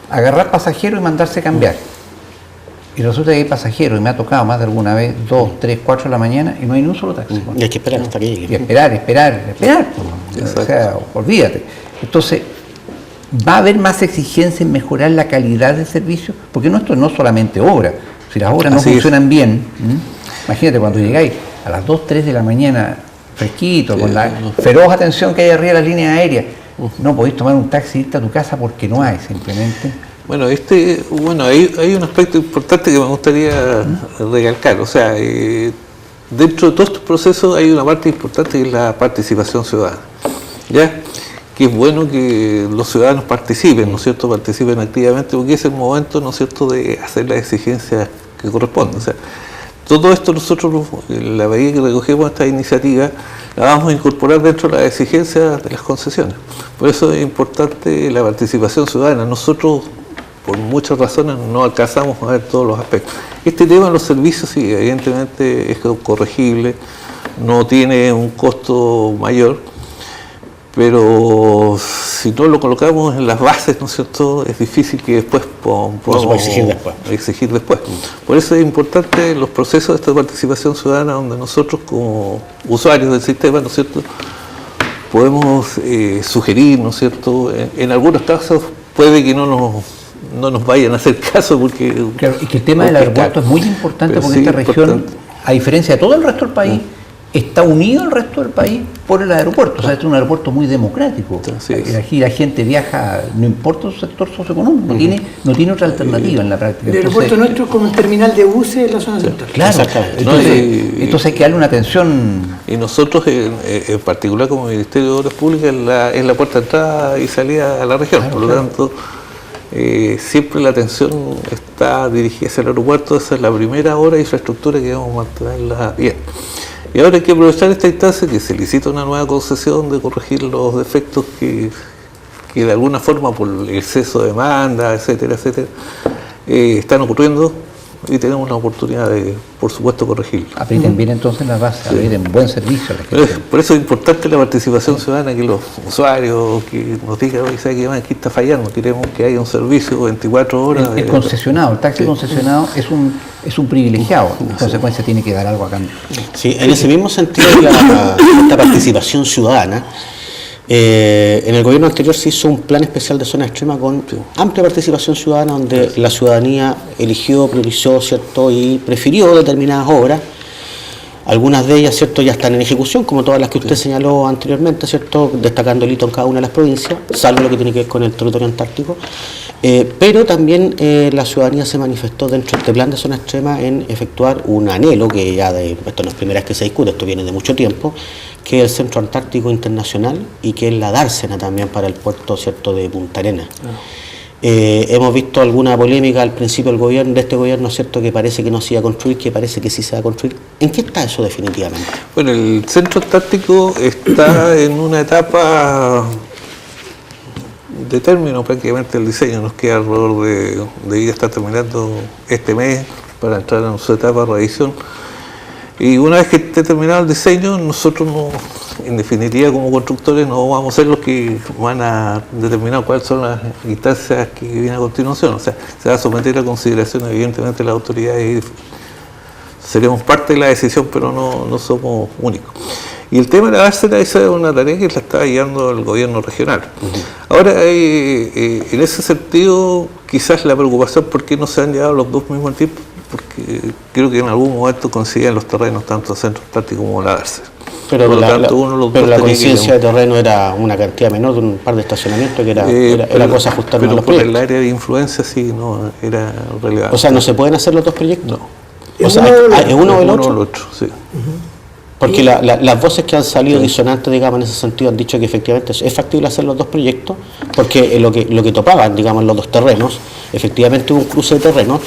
Agarrar pasajeros y mandarse cambiar. Y resulta que hay pasajeros, y me ha tocado más de alguna vez, 2, 3, 4 de la mañana, y no hay ni un solo taxi. Y hay que esperar hasta que Y llegue. esperar. Pues. O sea, olvídate. Entonces, ¿va a haber más exigencia en mejorar la calidad del servicio? Porque esto no es solamente obra. Si las obras no Así es. funcionan bien, imagínate cuando llegáis a las 2, 3 de la mañana, fresquito, con la feroz atención que hay arriba de las líneas aéreas, no podéis tomar un taxi y irte a tu casa porque no hay, simplemente. Bueno, hay un aspecto importante que me gustaría recalcar. O sea, dentro de todos estos procesos hay una parte importante que es la participación ciudadana. ¿Ya? Que es bueno que los ciudadanos participen, ¿no es cierto? Participen activamente, porque es el momento, ¿no es cierto?, de hacer las exigencias que corresponden. O sea, todo esto nosotros, la medida que recogemos esta iniciativa, la vamos a incorporar dentro de las exigencias de las concesiones. Por eso es importante la participación ciudadana. Nosotros, por muchas razones, no alcanzamos a ver todos los aspectos. Este tema de los servicios, sí, evidentemente es corregible, no tiene un costo mayor, pero si no lo colocamos en las bases, ¿no es cierto?, es difícil que después podamos exigir después. Por eso es importante los procesos de esta participación ciudadana, donde nosotros como usuarios del sistema, ¿no es cierto?, podemos sugerir, ¿no es cierto?, en algunos casos puede que no nos vayan a hacer caso porque... Claro, y que el tema del aeropuerto es muy importante porque esta región, a diferencia de todo el resto del país, está unido al resto del país por el aeropuerto. O sea, este es un aeropuerto muy democrático. Aquí la gente viaja, no importa su sector socioeconómico, no tiene otra alternativa en la práctica. El aeropuerto nuestro es como el terminal de buses en la zona central. Claro, entonces hay que darle una atención. Y nosotros, en particular como Ministerio de Obras Públicas, es la puerta de entrada y salida a la región. Claro, por lo tanto, siempre la atención está dirigida hacia el aeropuerto. Esa es la primera hora de infraestructura que debemos mantenerla bien. Y ahora hay que aprovechar esta instancia que se licita una nueva concesión de corregir los defectos que que de alguna forma por el exceso de demanda, etcétera, etcétera, están ocurriendo y tenemos una oportunidad de, por supuesto, corregirlo. Aprieten bien entonces las bases, aprieten buen servicio a la gente. Por eso es importante la participación ciudadana, que los usuarios que nos digan, oye, ¿sabe qué más? Aquí está fallando, queremos que haya un servicio 24 horas. El concesionado, el taxi concesionado es un privilegiado, en consecuencia tiene que dar algo a cambio. Sí, en ese mismo sentido, esta participación ciudadana, en el gobierno anterior se hizo un plan especial de zona extrema con amplia participación ciudadana, donde la ciudadanía eligió, priorizó, ¿cierto?, y prefirió determinadas obras. Algunas de ellas, ¿cierto?, ya están en ejecución, como todas las que usted señaló anteriormente, ¿cierto?, destacando el hito en cada una de las provincias, salvo lo que tiene que ver con el territorio antártico. Pero también la ciudadanía se manifestó dentro de este plan de zona extrema en efectuar un anhelo, que ya esto no es primera vez que se discute, esto viene de mucho tiempo, que es el Centro Antártico Internacional y que es la dársena también para el puerto, ¿cierto?, de Punta Arenas. Hemos visto alguna polémica al principio de este gobierno, ¿cierto?, que parece que no se iba a construir, que parece que sí se va a construir. ¿En qué está eso definitivamente? Bueno, el Centro Antártico está en una etapa de término prácticamente el diseño. Nos queda alrededor de ir a estar terminando este mes para entrar en su etapa de revisión. Y una vez que esté terminado el diseño, nosotros en definitiva como constructores no vamos a ser los que van a determinar cuáles son las instancias que vienen a continuación. O sea, se va a someter a consideración evidentemente las autoridades y seremos parte de la decisión, pero no somos únicos. Y el tema de la dársena, esa es una tarea que la está guiando el gobierno regional. Ahora, en ese sentido, quizás la preocupación por qué no se han llevado los dos mismos tiempos, porque creo que en algún momento coincidían los terrenos, tanto Centro Antártico como la dársena. Pero la conciencia de terreno era una cantidad menor de un par de estacionamientos, que era cosa ajustarnos a los proyectos. Pero el área de influencia sí, no era relevante. O sea, ¿no se pueden hacer los dos proyectos? No. O sea, ¿es uno o el otro? Sí. Porque las voces que han salido disonantes, digamos, en ese sentido, han dicho que efectivamente es factible hacer los dos proyectos, porque lo que topaban, digamos, los dos terrenos, efectivamente hubo un cruce de terrenos,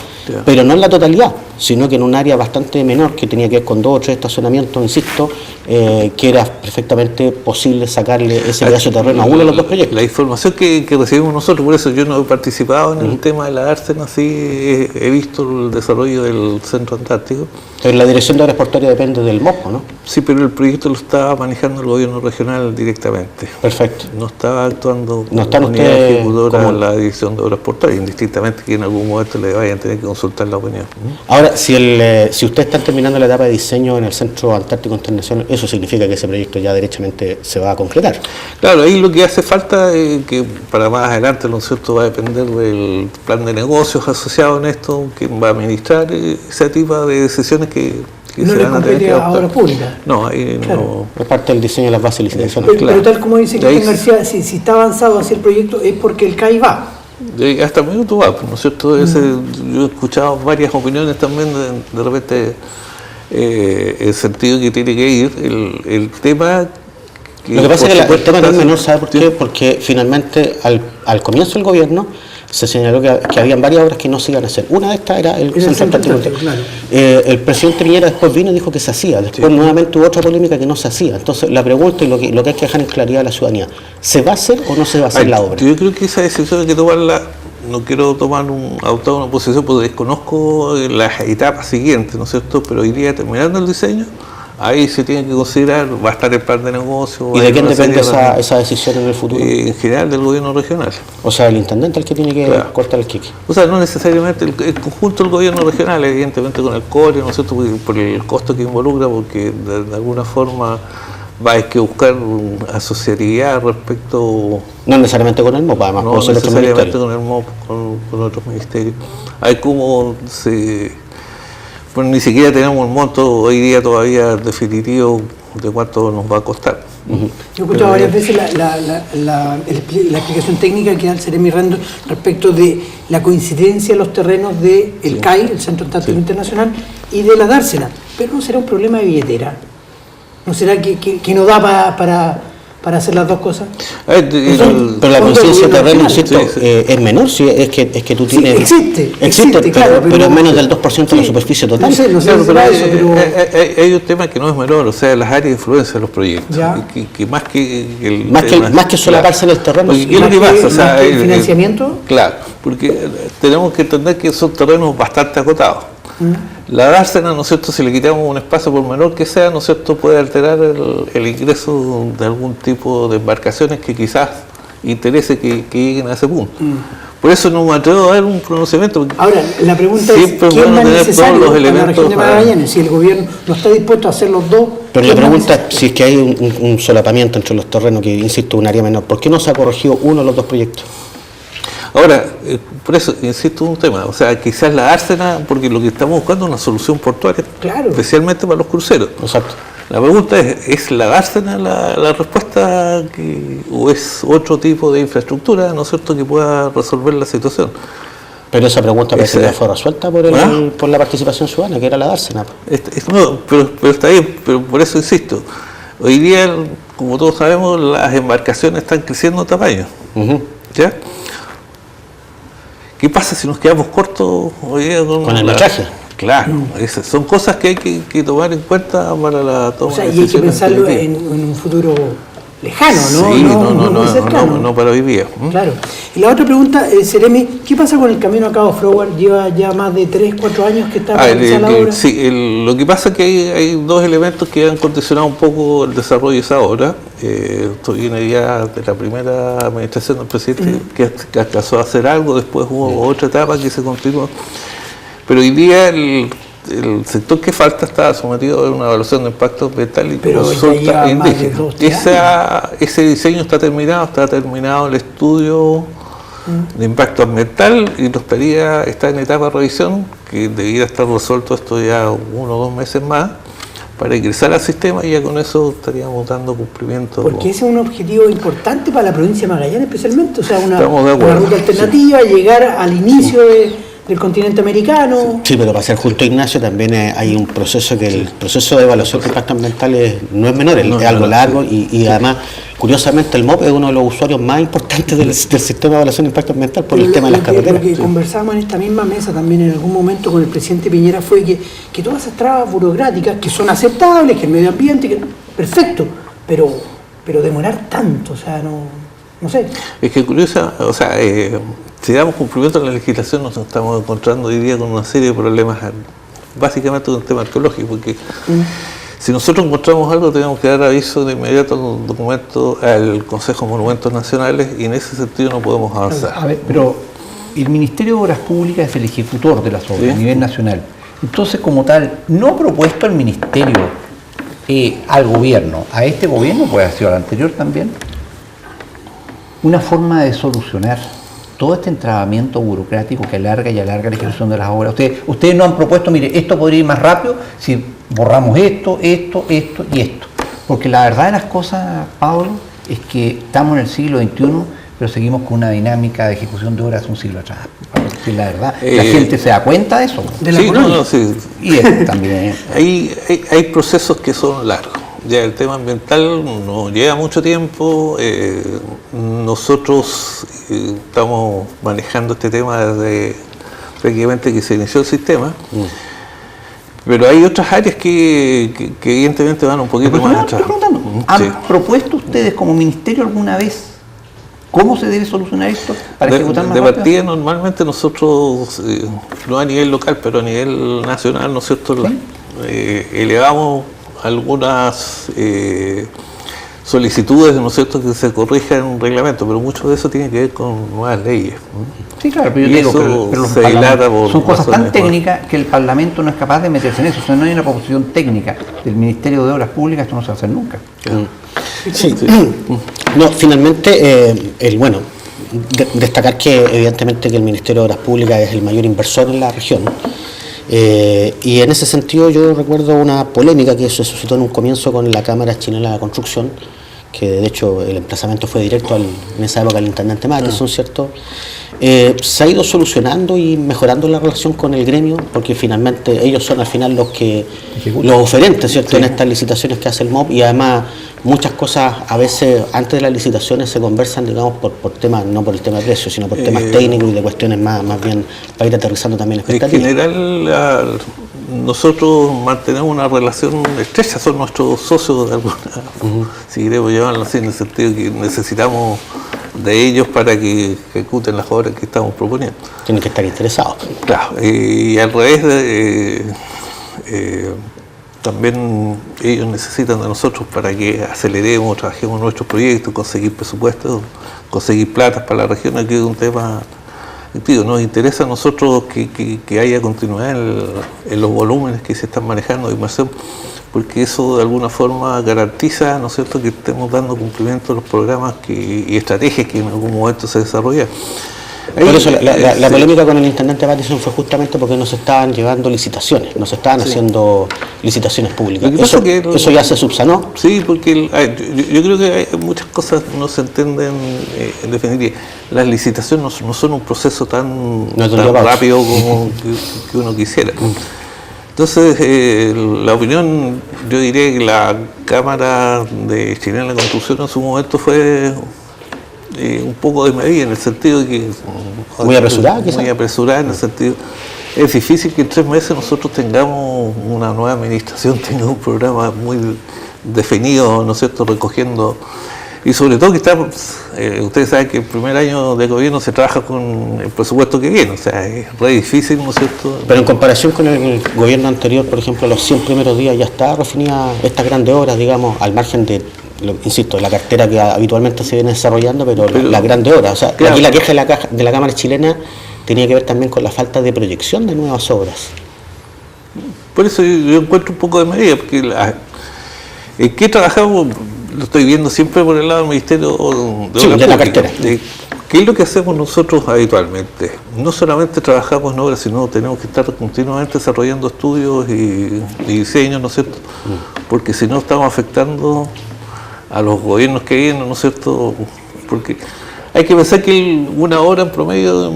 pero no en la totalidad, sino que en un área bastante menor, que tenía que ver con 2 o 3 estacionamientos, insisto, que era perfectamente posible sacarle ese pedazo de terreno a uno de los dos proyectos. La información que recibimos nosotros, por eso yo no he participado en el tema de la dársena, sí he visto el desarrollo del Centro Antártico. Pero la dirección de obras portuarias depende del MOPO, ¿no? Sí, pero el proyecto lo estaba manejando el gobierno regional directamente. Perfecto. No estaba actuando como unidad ejecutora la dirección de obras portuarias, indistintamente que en algún momento le vayan a tener que consultar la opinión. Ahora, si ustedes están terminando la etapa de diseño en el Centro Antártico Internacional, eso significa que ese proyecto ya derechamente se va a concretar. Claro, ahí lo que hace falta, que para más adelante, ¿no es cierto?, va a depender del plan de negocios asociado en esto, que va a administrar ese tipo de decisiones que no se le van a tener compete que a adoptar. obras públicas. No, ahí Claro. no. Es parte del diseño de las bases de licitaciones. Pero tal como dice De ahí- Cristian García, si está avanzado hacia el proyecto es porque el CAI va. Hasta el minuto va, ¿no es cierto? Yo he escuchado varias opiniones también, de repente, el sentido que tiene que ir, el tema. Lo que pasa es que el tema no es menor, ¿sabe por qué? Sí. Porque finalmente al comienzo del gobierno se señaló que habían varias obras que no se iban a hacer. Una de estas era el Centro Antártico. Claro. El presidente Piñera después vino y dijo que se hacía. Después nuevamente hubo otra polémica que no se hacía. Entonces la pregunta y lo que hay que dejar en claridad a la ciudadanía, ¿se va a hacer o no se va a hacer la obra? Yo creo que esa decisión hay que tomarla. No quiero adoptar una posición porque desconozco las etapas siguientes, ¿no es cierto? Pero hoy día, terminando el diseño, ahí se tiene que considerar, va a estar el plan de negocio. ¿Y de quién depende esa decisión en el futuro? En general del gobierno regional. O sea, el intendente el que tiene que cortar el quique. O sea, no necesariamente el conjunto del gobierno regional, evidentemente con el CORE, ¿no es cierto?, por el costo que involucra, porque de alguna forma va a que buscar asociatividad respecto. No necesariamente con el MOP, además, No puede ser otro necesariamente ministerio. con el MOP, con otros ministerios. Hay como bueno, ni siquiera tenemos un monto hoy día todavía definitivo de cuánto nos va a costar. Yo he escuchado varias veces la explicación técnica que da el Seremi Rando respecto de la coincidencia de los terrenos del CAI, el Centro Antártico Internacional, y de la dársena. Pero no será un problema de billetera. ¿No será que no da para para hacer las dos cosas? Pero la conciencia de terreno, insisto, es menor, si es que tú tienes... Sí, existe, claro, pero es menos del 2% de la superficie total. No sé, hay un tema que no es menor, o sea, las áreas de influencia de los proyectos. Que más que solaparse en el terreno. ¿Qué es lo que pasa? O sea, ¿el financiamiento? Claro, porque tenemos que entender que son terrenos bastante acotados. La dársena, ¿no es cierto?, si le quitamos un espacio por menor que sea, ¿no es cierto?, puede alterar el ingreso de algún tipo de embarcaciones que quizás interese que lleguen a ese punto. Por eso no me atrevo a dar un pronunciamiento. Ahora, la pregunta es, ¿qué es más necesario para la región de Magallanes? Si el gobierno no está dispuesto a hacer los dos... Pero la pregunta es, si es que hay un solapamiento entre los terrenos, que insisto, un área menor, ¿por qué no se ha corregido uno de los dos proyectos? Ahora, por eso, insisto, un tema, o sea, quizás la dársena, porque lo que estamos buscando es una solución portuaria, especialmente para los cruceros. Exacto. La pregunta ¿es la dársena la respuesta o es otro tipo de infraestructura, ¿no es cierto?, que pueda resolver la situación? Pero esa pregunta parece que ya fue resuelta por la participación ciudadana, que era la dársena. No, pero está bien, pero por eso insisto, hoy día, como todos sabemos, las embarcaciones están creciendo de tamaño, ¿ya? ¿Qué pasa si nos quedamos cortos hoy día con el metraje? Claro, esas son cosas que hay que tomar en cuenta para la toma de decisiones. Y hay que pensarlo en un futuro lejano, ¿no? Sí, no para hoy día. Claro. Y la otra pregunta, Seremi, ¿qué pasa con el camino a Cabo Froward? Lleva ya más de 3-4 años que está realizada la obra. Sí, lo que pasa es que hay dos elementos que han condicionado un poco el desarrollo de esa obra. Esto viene ya de la primera administración del presidente, que alcanzó a hacer algo, después hubo otra etapa que se continuó. Pero hoy día el sector que falta está sometido a una evaluación de impacto ambiental y consulta indígena. Ese diseño está terminado el estudio de impacto ambiental y está en etapa de revisión, que debiera estar resuelto esto ya 1 o 2 meses más, para ingresar al sistema, y ya con eso estaríamos dando cumplimiento. Porque ese es un objetivo importante para la provincia de Magallanes especialmente, o sea, una ruta alternativa, llegar al inicio del continente americano. Sí, pero para ser justo, Ignacio, también hay un proceso que el proceso de evaluación de impacto ambiental no es menor, es algo largo y además, curiosamente, el MOP es uno de los usuarios más importantes del sistema de evaluación de impacto ambiental por el tema de las carreteras. Lo que conversamos en esta misma mesa también en algún momento con el presidente Piñera fue que todas esas trabas burocráticas que son aceptables, que el medio ambiente, perfecto, pero demorar tanto, o sea, no sé. Es que curiosa, o sea, si damos cumplimiento a la legislación, nos estamos encontrando hoy día con una serie de problemas, básicamente un tema arqueológico, porque si nosotros encontramos algo, tenemos que dar aviso de inmediato al documento al Consejo de Monumentos Nacionales, y en ese sentido no podemos avanzar. A ver, pero el Ministerio de Obras Públicas es el ejecutor de las obras a nivel nacional. Entonces, como tal, ¿no ha propuesto el Ministerio al gobierno, a este gobierno, puede haber sido al anterior también, una forma de solucionar todo este entrabamiento burocrático que alarga y alarga la ejecución de las obras? Ustedes no han propuesto, mire, esto podría ir más rápido si borramos esto y esto. Porque la verdad de las cosas, Pablo, es que estamos en el siglo XXI, pero seguimos con una dinámica de ejecución de obras un siglo atrás. Para decir la verdad, la gente se da cuenta de eso. Sí. Y esto también. Hay procesos que son largos. Ya el tema ambiental no lleva mucho tiempo. Nosotros estamos manejando este tema desde prácticamente que se inició el sistema. Pero hay otras áreas que evidentemente van un poquito más atrás. ¿Han propuesto ustedes como ministerio alguna vez cómo se debe solucionar esto para ejecutar más rápido? De partida, normalmente nosotros, no a nivel local, pero a nivel nacional, ¿no es cierto?, elevamos algunas solicitudes, ¿no es cierto?, que se corrijan en un reglamento, pero mucho de eso tiene que ver con nuevas leyes. Sí, claro, pero yo digo, pero son cosas tan técnicas que el Parlamento no es capaz de meterse en eso. O sea, no hay una proposición técnica del Ministerio de Obras Públicas, esto no se va a hacer nunca. Sí. No, finalmente, destacar que evidentemente que el Ministerio de Obras Públicas es el mayor inversor en la región. Y en ese sentido yo recuerdo una polémica que se suscitó en un comienzo con la Cámara Chilena de la Construcción, que de hecho el emplazamiento fue directo en esa época al intendente Matheson, ¿cierto? Se ha ido solucionando y mejorando la relación con el gremio, porque finalmente ellos son al final los oferentes, ¿cierto? Sí. En estas licitaciones que hace el MOB, y además muchas cosas a veces antes de las licitaciones se conversan, digamos, por temas, no por el tema de precio, sino por temas técnicos y de cuestiones más bien para ir aterizando también expectativas. En general, nosotros mantenemos una relación estrecha, son nuestros socios de alguna, si queremos llamarlo así, en el sentido que necesitamos de ellos para que ejecuten las obras que estamos proponiendo. Tienen que estar interesados. Claro, y al revés, también ellos necesitan de nosotros para que aceleremos, trabajemos nuestros proyectos, conseguir presupuestos, conseguir plata para la región. Aquí es un tema, digo, nos interesa a nosotros que haya continuidad en los volúmenes que se están manejando de inversión, porque eso de alguna forma garantiza, ¿no es cierto?, que estemos dando cumplimiento a los programas y estrategias que en algún momento se desarrollan. Por eso la polémica con el intendente Matheson fue justamente porque no se estaban llevando licitaciones, no se estaban haciendo licitaciones públicas. Eso ya se subsanó. Sí, porque yo creo que hay muchas cosas no se entienden en definitiva. Las licitaciones no son un proceso tan rápido como que uno quisiera. Entonces, la opinión, yo diría que la Cámara de Chilena de la Construcción en su momento fue un poco desmedida, en el sentido de que... Muy apresurada, quizás. Muy apresurada, en el sentido... Es difícil que en 3 meses nosotros tengamos una nueva administración, tenga un programa muy definido, ¿no es cierto?, recogiendo... Y sobre todo que ustedes saben que el primer año de gobierno se trabaja con el presupuesto que viene, o sea, es re difícil, ¿no es cierto? Pero en comparación con el gobierno anterior, por ejemplo, los 100 primeros días ya está refinida estas grandes obras, digamos, al margen de, insisto, la cartera que habitualmente se viene desarrollando, pero las grandes obras. O sea, claro. Aquí la queja de la Cámara chilena tenía que ver también con la falta de proyección de nuevas obras. Por eso yo encuentro un poco de medida, porque ¿en qué trabajamos? Lo estoy viendo siempre por el lado del Ministerio de la cartera. ¿Qué es lo que hacemos nosotros habitualmente? No solamente trabajamos en obras, sino tenemos que estar continuamente desarrollando estudios y diseños, ¿no es cierto? Porque si no estamos afectando a los gobiernos que vienen, ¿no es cierto? Porque hay que pensar que una obra en promedio,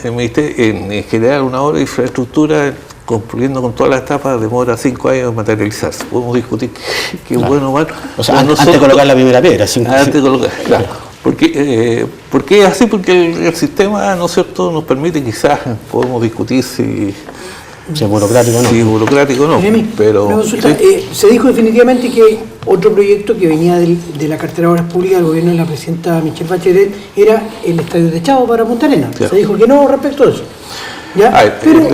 en general, una obra de infraestructura, concluyendo con todas las etapas, demora 5 años en materializarse. Podemos discutir qué es bueno o malo. O sea, antes de colocar la primera piedra. Antes de colocar, claro. Porque es así, porque el sistema, ¿no es cierto?, nos permite, quizás podemos discutir si es burocrático o no. Si burocrático o no. Pero se dijo definitivamente que otro proyecto que venía de la cartera de Obras Públicas del gobierno de la presidenta Michelle Bachelet era el estadio techado para Punta Arenas. Sí. Se dijo que no respecto a eso. ¿Ya? Pero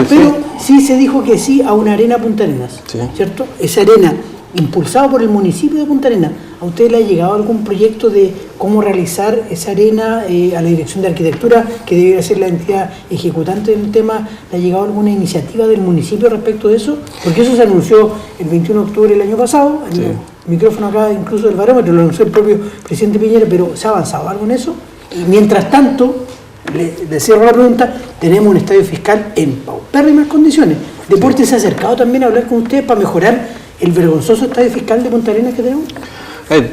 sí se dijo que sí a una arena Punta Arenas, sí. ¿Cierto? Esa arena, impulsada por el municipio de Punta Arenas, ¿a usted le ha llegado algún proyecto de cómo realizar esa arena a la Dirección de Arquitectura, que debería ser la entidad ejecutante del tema? ¿Le ha llegado alguna iniciativa del municipio respecto de eso? Porque eso se anunció el 21 de octubre del año pasado, en el micrófono acá incluso del barómetro, lo anunció el propio presidente Piñera, pero ¿se ha avanzado algo en eso? Y mientras tanto, le cierro la pregunta, tenemos un estadio fiscal en paupérrimas condiciones. ¿Deportes se ha acercado también a hablar con ustedes para mejorar el vergonzoso estadio fiscal de Punta Arenas que tenemos?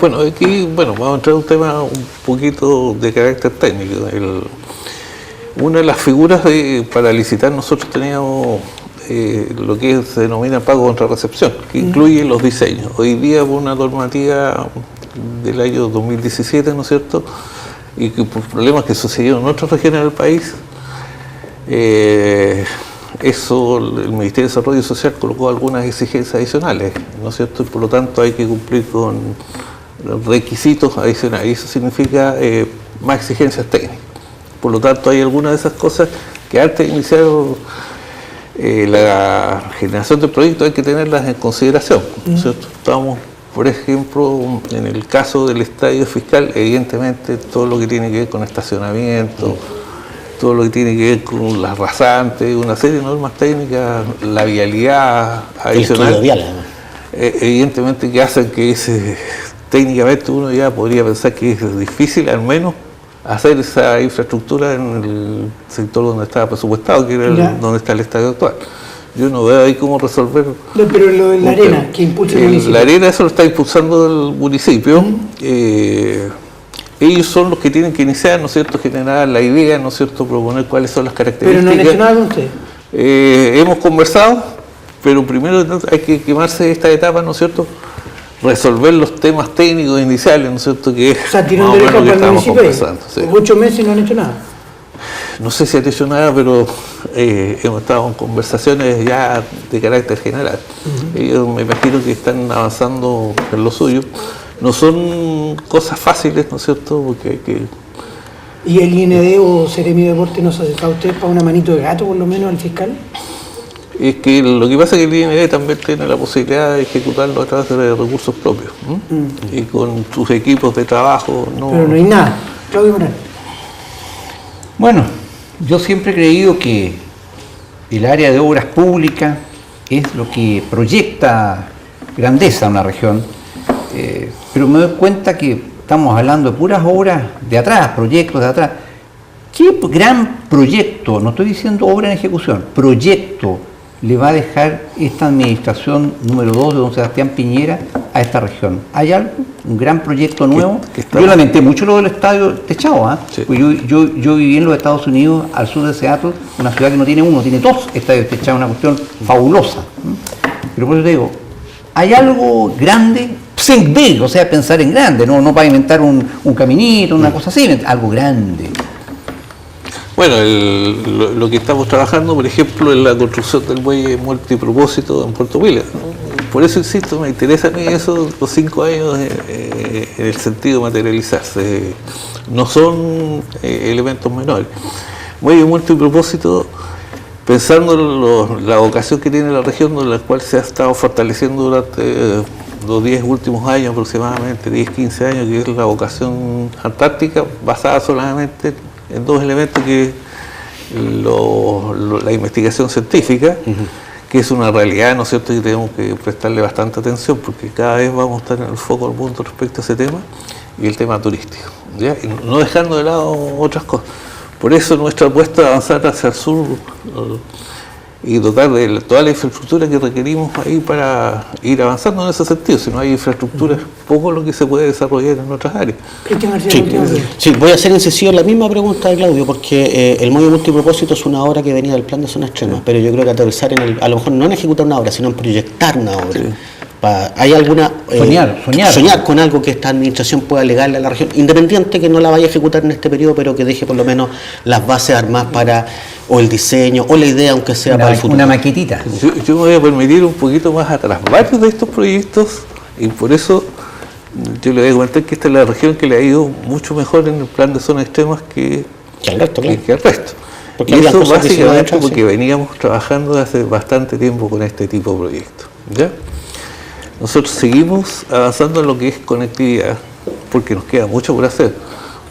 Bueno, aquí vamos a entrar a un tema un poquito de carácter técnico. Una de las figuras para licitar, nosotros teníamos lo que se denomina pago contra recepción, que incluye los diseños. Hoy día, por una normativa del año 2017, ¿no es cierto?, y que por problemas que sucedieron en otras regiones del país, eso el Ministerio de Desarrollo Social colocó algunas exigencias adicionales, ¿no es cierto? Y por lo tanto hay que cumplir con requisitos adicionales, y eso significa más exigencias técnicas. Por lo tanto, hay algunas de esas cosas que antes de iniciar la generación del proyecto hay que tenerlas en consideración, ¿no es cierto? Estamos, por ejemplo, en el caso del estadio fiscal, evidentemente todo lo que tiene que ver con estacionamiento, todo lo que tiene que ver con las rasantes, una serie de normas técnicas, la vialidad adicional, evidentemente que hacen que técnicamente uno ya podría pensar que es difícil al menos hacer esa infraestructura en el sector donde estaba presupuestado, que era donde está el estadio actual. Yo no veo ahí cómo resolver. No, pero lo de la arena, que impulsa el municipio. La arena, eso lo está impulsando el municipio. Ellos son los que tienen que iniciar, ¿no es cierto?, generar la idea, ¿no es cierto?, proponer cuáles son las características. Pero no han hecho nada con usted. Hemos conversado, pero primero hay que quemarse esta etapa, ¿no es cierto?, resolver los temas técnicos iniciales, ¿no es cierto?, que O sea, tiran más o de menos lo que para el estamos municipio. conversando. Sí. 8 meses y no han hecho nada. No sé si han hecho nada, pero hemos estado en conversaciones ya de carácter general. Ellos me imagino que están avanzando en lo suyo. No son cosas fáciles, ¿no es cierto?, porque hay que... ¿Y el IND o Seremi de Deporte no se acerca a usted para una manito de gato, por lo menos, al fiscal? Es que lo que pasa es que el IND también tiene la posibilidad de ejecutarlo a través de recursos propios. Y con sus equipos de trabajo... Pero no hay nada. Claudio Morán. Bueno, yo siempre he creído que el área de obras públicas es lo que proyecta grandeza a una región, pero me doy cuenta que estamos hablando de puras obras de atrás, proyectos de atrás. ¿Qué gran proyecto, no estoy diciendo obra en ejecución, proyecto le va a dejar esta administración número 2 de don Sebastián Piñera a esta región? ¿Hay algo? ¿Un gran proyecto nuevo? Yo lamenté mucho lo del estadio techado, ¿eh? Sí. Pues yo viví en los Estados Unidos, al sur de Seattle, una ciudad que no tiene uno, tiene 2 estadios techados, una cuestión fabulosa. Pero por eso te digo, ¿hay algo grande? Think big, o sea, pensar en grande, no pavimentar un caminito, una cosa así, algo grande. Bueno, lo que estamos trabajando, por ejemplo, en la construcción del muelle multipropósito en Puerto Williams. Por eso insisto, me interesa a mí eso, los 5 años en el sentido de materializarse. No son elementos menores. Muelle multipropósito, pensando en la vocación que tiene la región, en la cual se ha estado fortaleciendo durante los 10 últimos años aproximadamente, 10, 15 años, que es la vocación antártica, basada solamente en 2 elementos, que la investigación científica, que es una realidad, ¿no es cierto?, y tenemos que prestarle bastante atención, porque cada vez vamos a estar en el foco del mundo respecto a ese tema, y el tema turístico, ¿ya? Y no dejando de lado otras cosas. Por eso nuestra apuesta es avanzar hacia el sur y dotar de toda la infraestructura que requerimos ahí para ir avanzando en ese sentido. Si no hay infraestructura, es poco lo que se puede desarrollar en otras áreas. Cristian García, Sí, voy a hacer incisivo la misma pregunta de Claudio, porque el muelle multipropósito es una obra que venía del plan de zona extrema, pero yo creo que aterrizar a lo mejor no en ejecutar una obra, sino en proyectar una obra. Sí. ¿Hay alguna soñar con algo que esta administración pueda legarle a la región, independiente que no la vaya a ejecutar en este periodo, pero que deje por lo menos las bases armadas para, o el diseño, o la idea, aunque sea para el futuro? Una maquetita. Yo me voy a permitir un poquito más atrás. Varios de estos proyectos, y por eso yo le voy a comentar que esta es la región que le ha ido mucho mejor en el plan de zonas extremas que al resto. Porque y eso básicamente porque veníamos trabajando hace bastante tiempo con este tipo de proyectos, ¿ya? Nosotros seguimos avanzando en lo que es conectividad, porque nos queda mucho por hacer.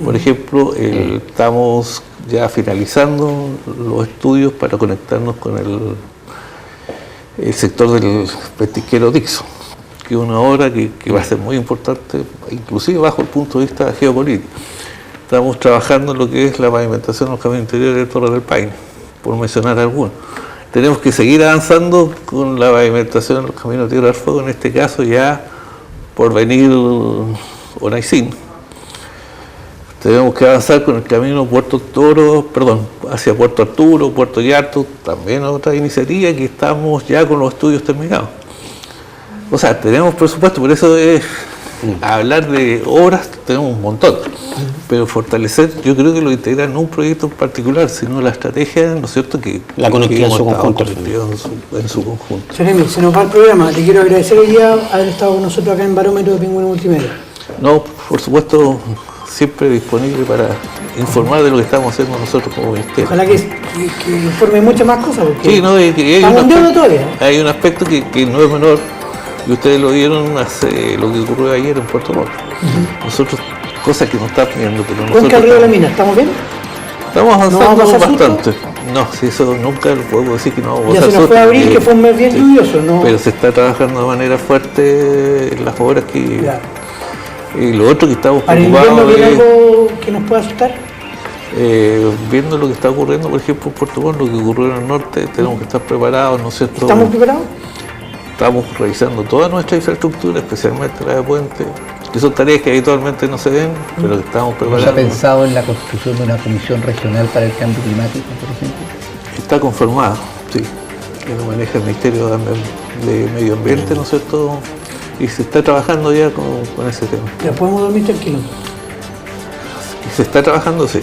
Por ejemplo, estamos ya finalizando los estudios para conectarnos con el sector del Pesquero Dixon, que es una obra que va a ser muy importante, inclusive bajo el punto de vista geopolítico. Estamos trabajando en lo que es la pavimentación de los caminos interiores de Torre del Paine, por mencionar algunos. Tenemos que seguir avanzando con la pavimentación de los caminos de Tierra del Fuego, en este caso ya por venir Onaicín. Tenemos que avanzar con el camino hacia Puerto Arturo, Puerto Yarto, también otra iniciativa que estamos ya con los estudios terminados. O sea, tenemos presupuesto, por eso es hablar de obras, tenemos un montón, pero fortalecer, yo creo que lo integrar no un proyecto en particular, sino la estrategia, ¿no es cierto?, que la conectividad en su conjunto. En su conjunto. Seremi, se nos va el programa. Te quiero agradecer hoy día haber estado con nosotros acá en Barómetro de Pingüino Multimedia. No, por supuesto, siempre disponible para informar de lo que estamos haciendo nosotros como ministerio. Ojalá que informe muchas más cosas, porque sí, no, hay un aspecto que no es menor, y ustedes lo vieron hace lo que ocurrió ayer en Puerto Montt. Nosotros, cosas que nos están viendo, pero nosotros... Cuenca Río de la Mina, ¿estamos bien? Estamos avanzando bastante. No, si eso nunca lo podemos decir que no vamos a Ya se nos fue abril, que fue un mes bien lluvioso, ¿no? Pero se está trabajando de manera fuerte en las obras que... Claro. Y lo otro que estamos preocupados... ¿Para el invierno viene algo que nos pueda asustar? viendo lo que está ocurriendo, por ejemplo, en Puerto Montt, lo que ocurrió en el norte, tenemos que estar preparados, ¿no es cierto? ¿Estamos preparados? Estamos revisando toda nuestra infraestructura, especialmente la de puente, que son tareas que habitualmente no se ven, pero que estamos ¿No preparando. se ha pensado en la constitución de una comisión regional para el cambio climático, por ejemplo? Está conformado, sí, que lo maneja el Ministerio de Medio Ambiente, ¿no es cierto? Y se está trabajando ya con ese tema. Ya podemos dormir tranquilos. Y se está trabajando, sí.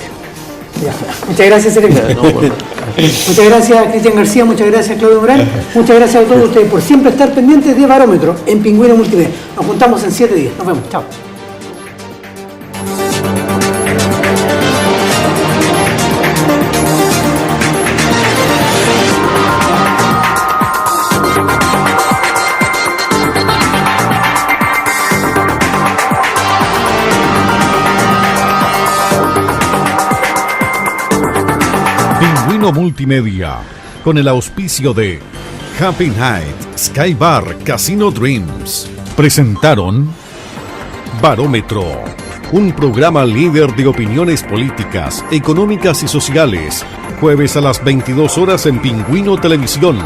Ya. Muchas gracias, Sergio. Ya, no, bueno. Muchas gracias, Cristian García. Muchas gracias, Claudio Morán. Muchas gracias a todos ustedes por siempre estar pendientes de Barómetro en Pingüino Multimedia. Nos juntamos en 7 días. Nos vemos. Chao. Pingüino Multimedia, con el auspicio de Happy Night, Sky Bar, Casino Dreams, presentaron Barómetro, un programa líder de opiniones políticas, económicas y sociales, jueves a las 22 horas en Pingüino Televisión.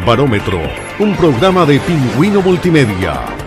Barómetro, un programa de Pingüino Multimedia.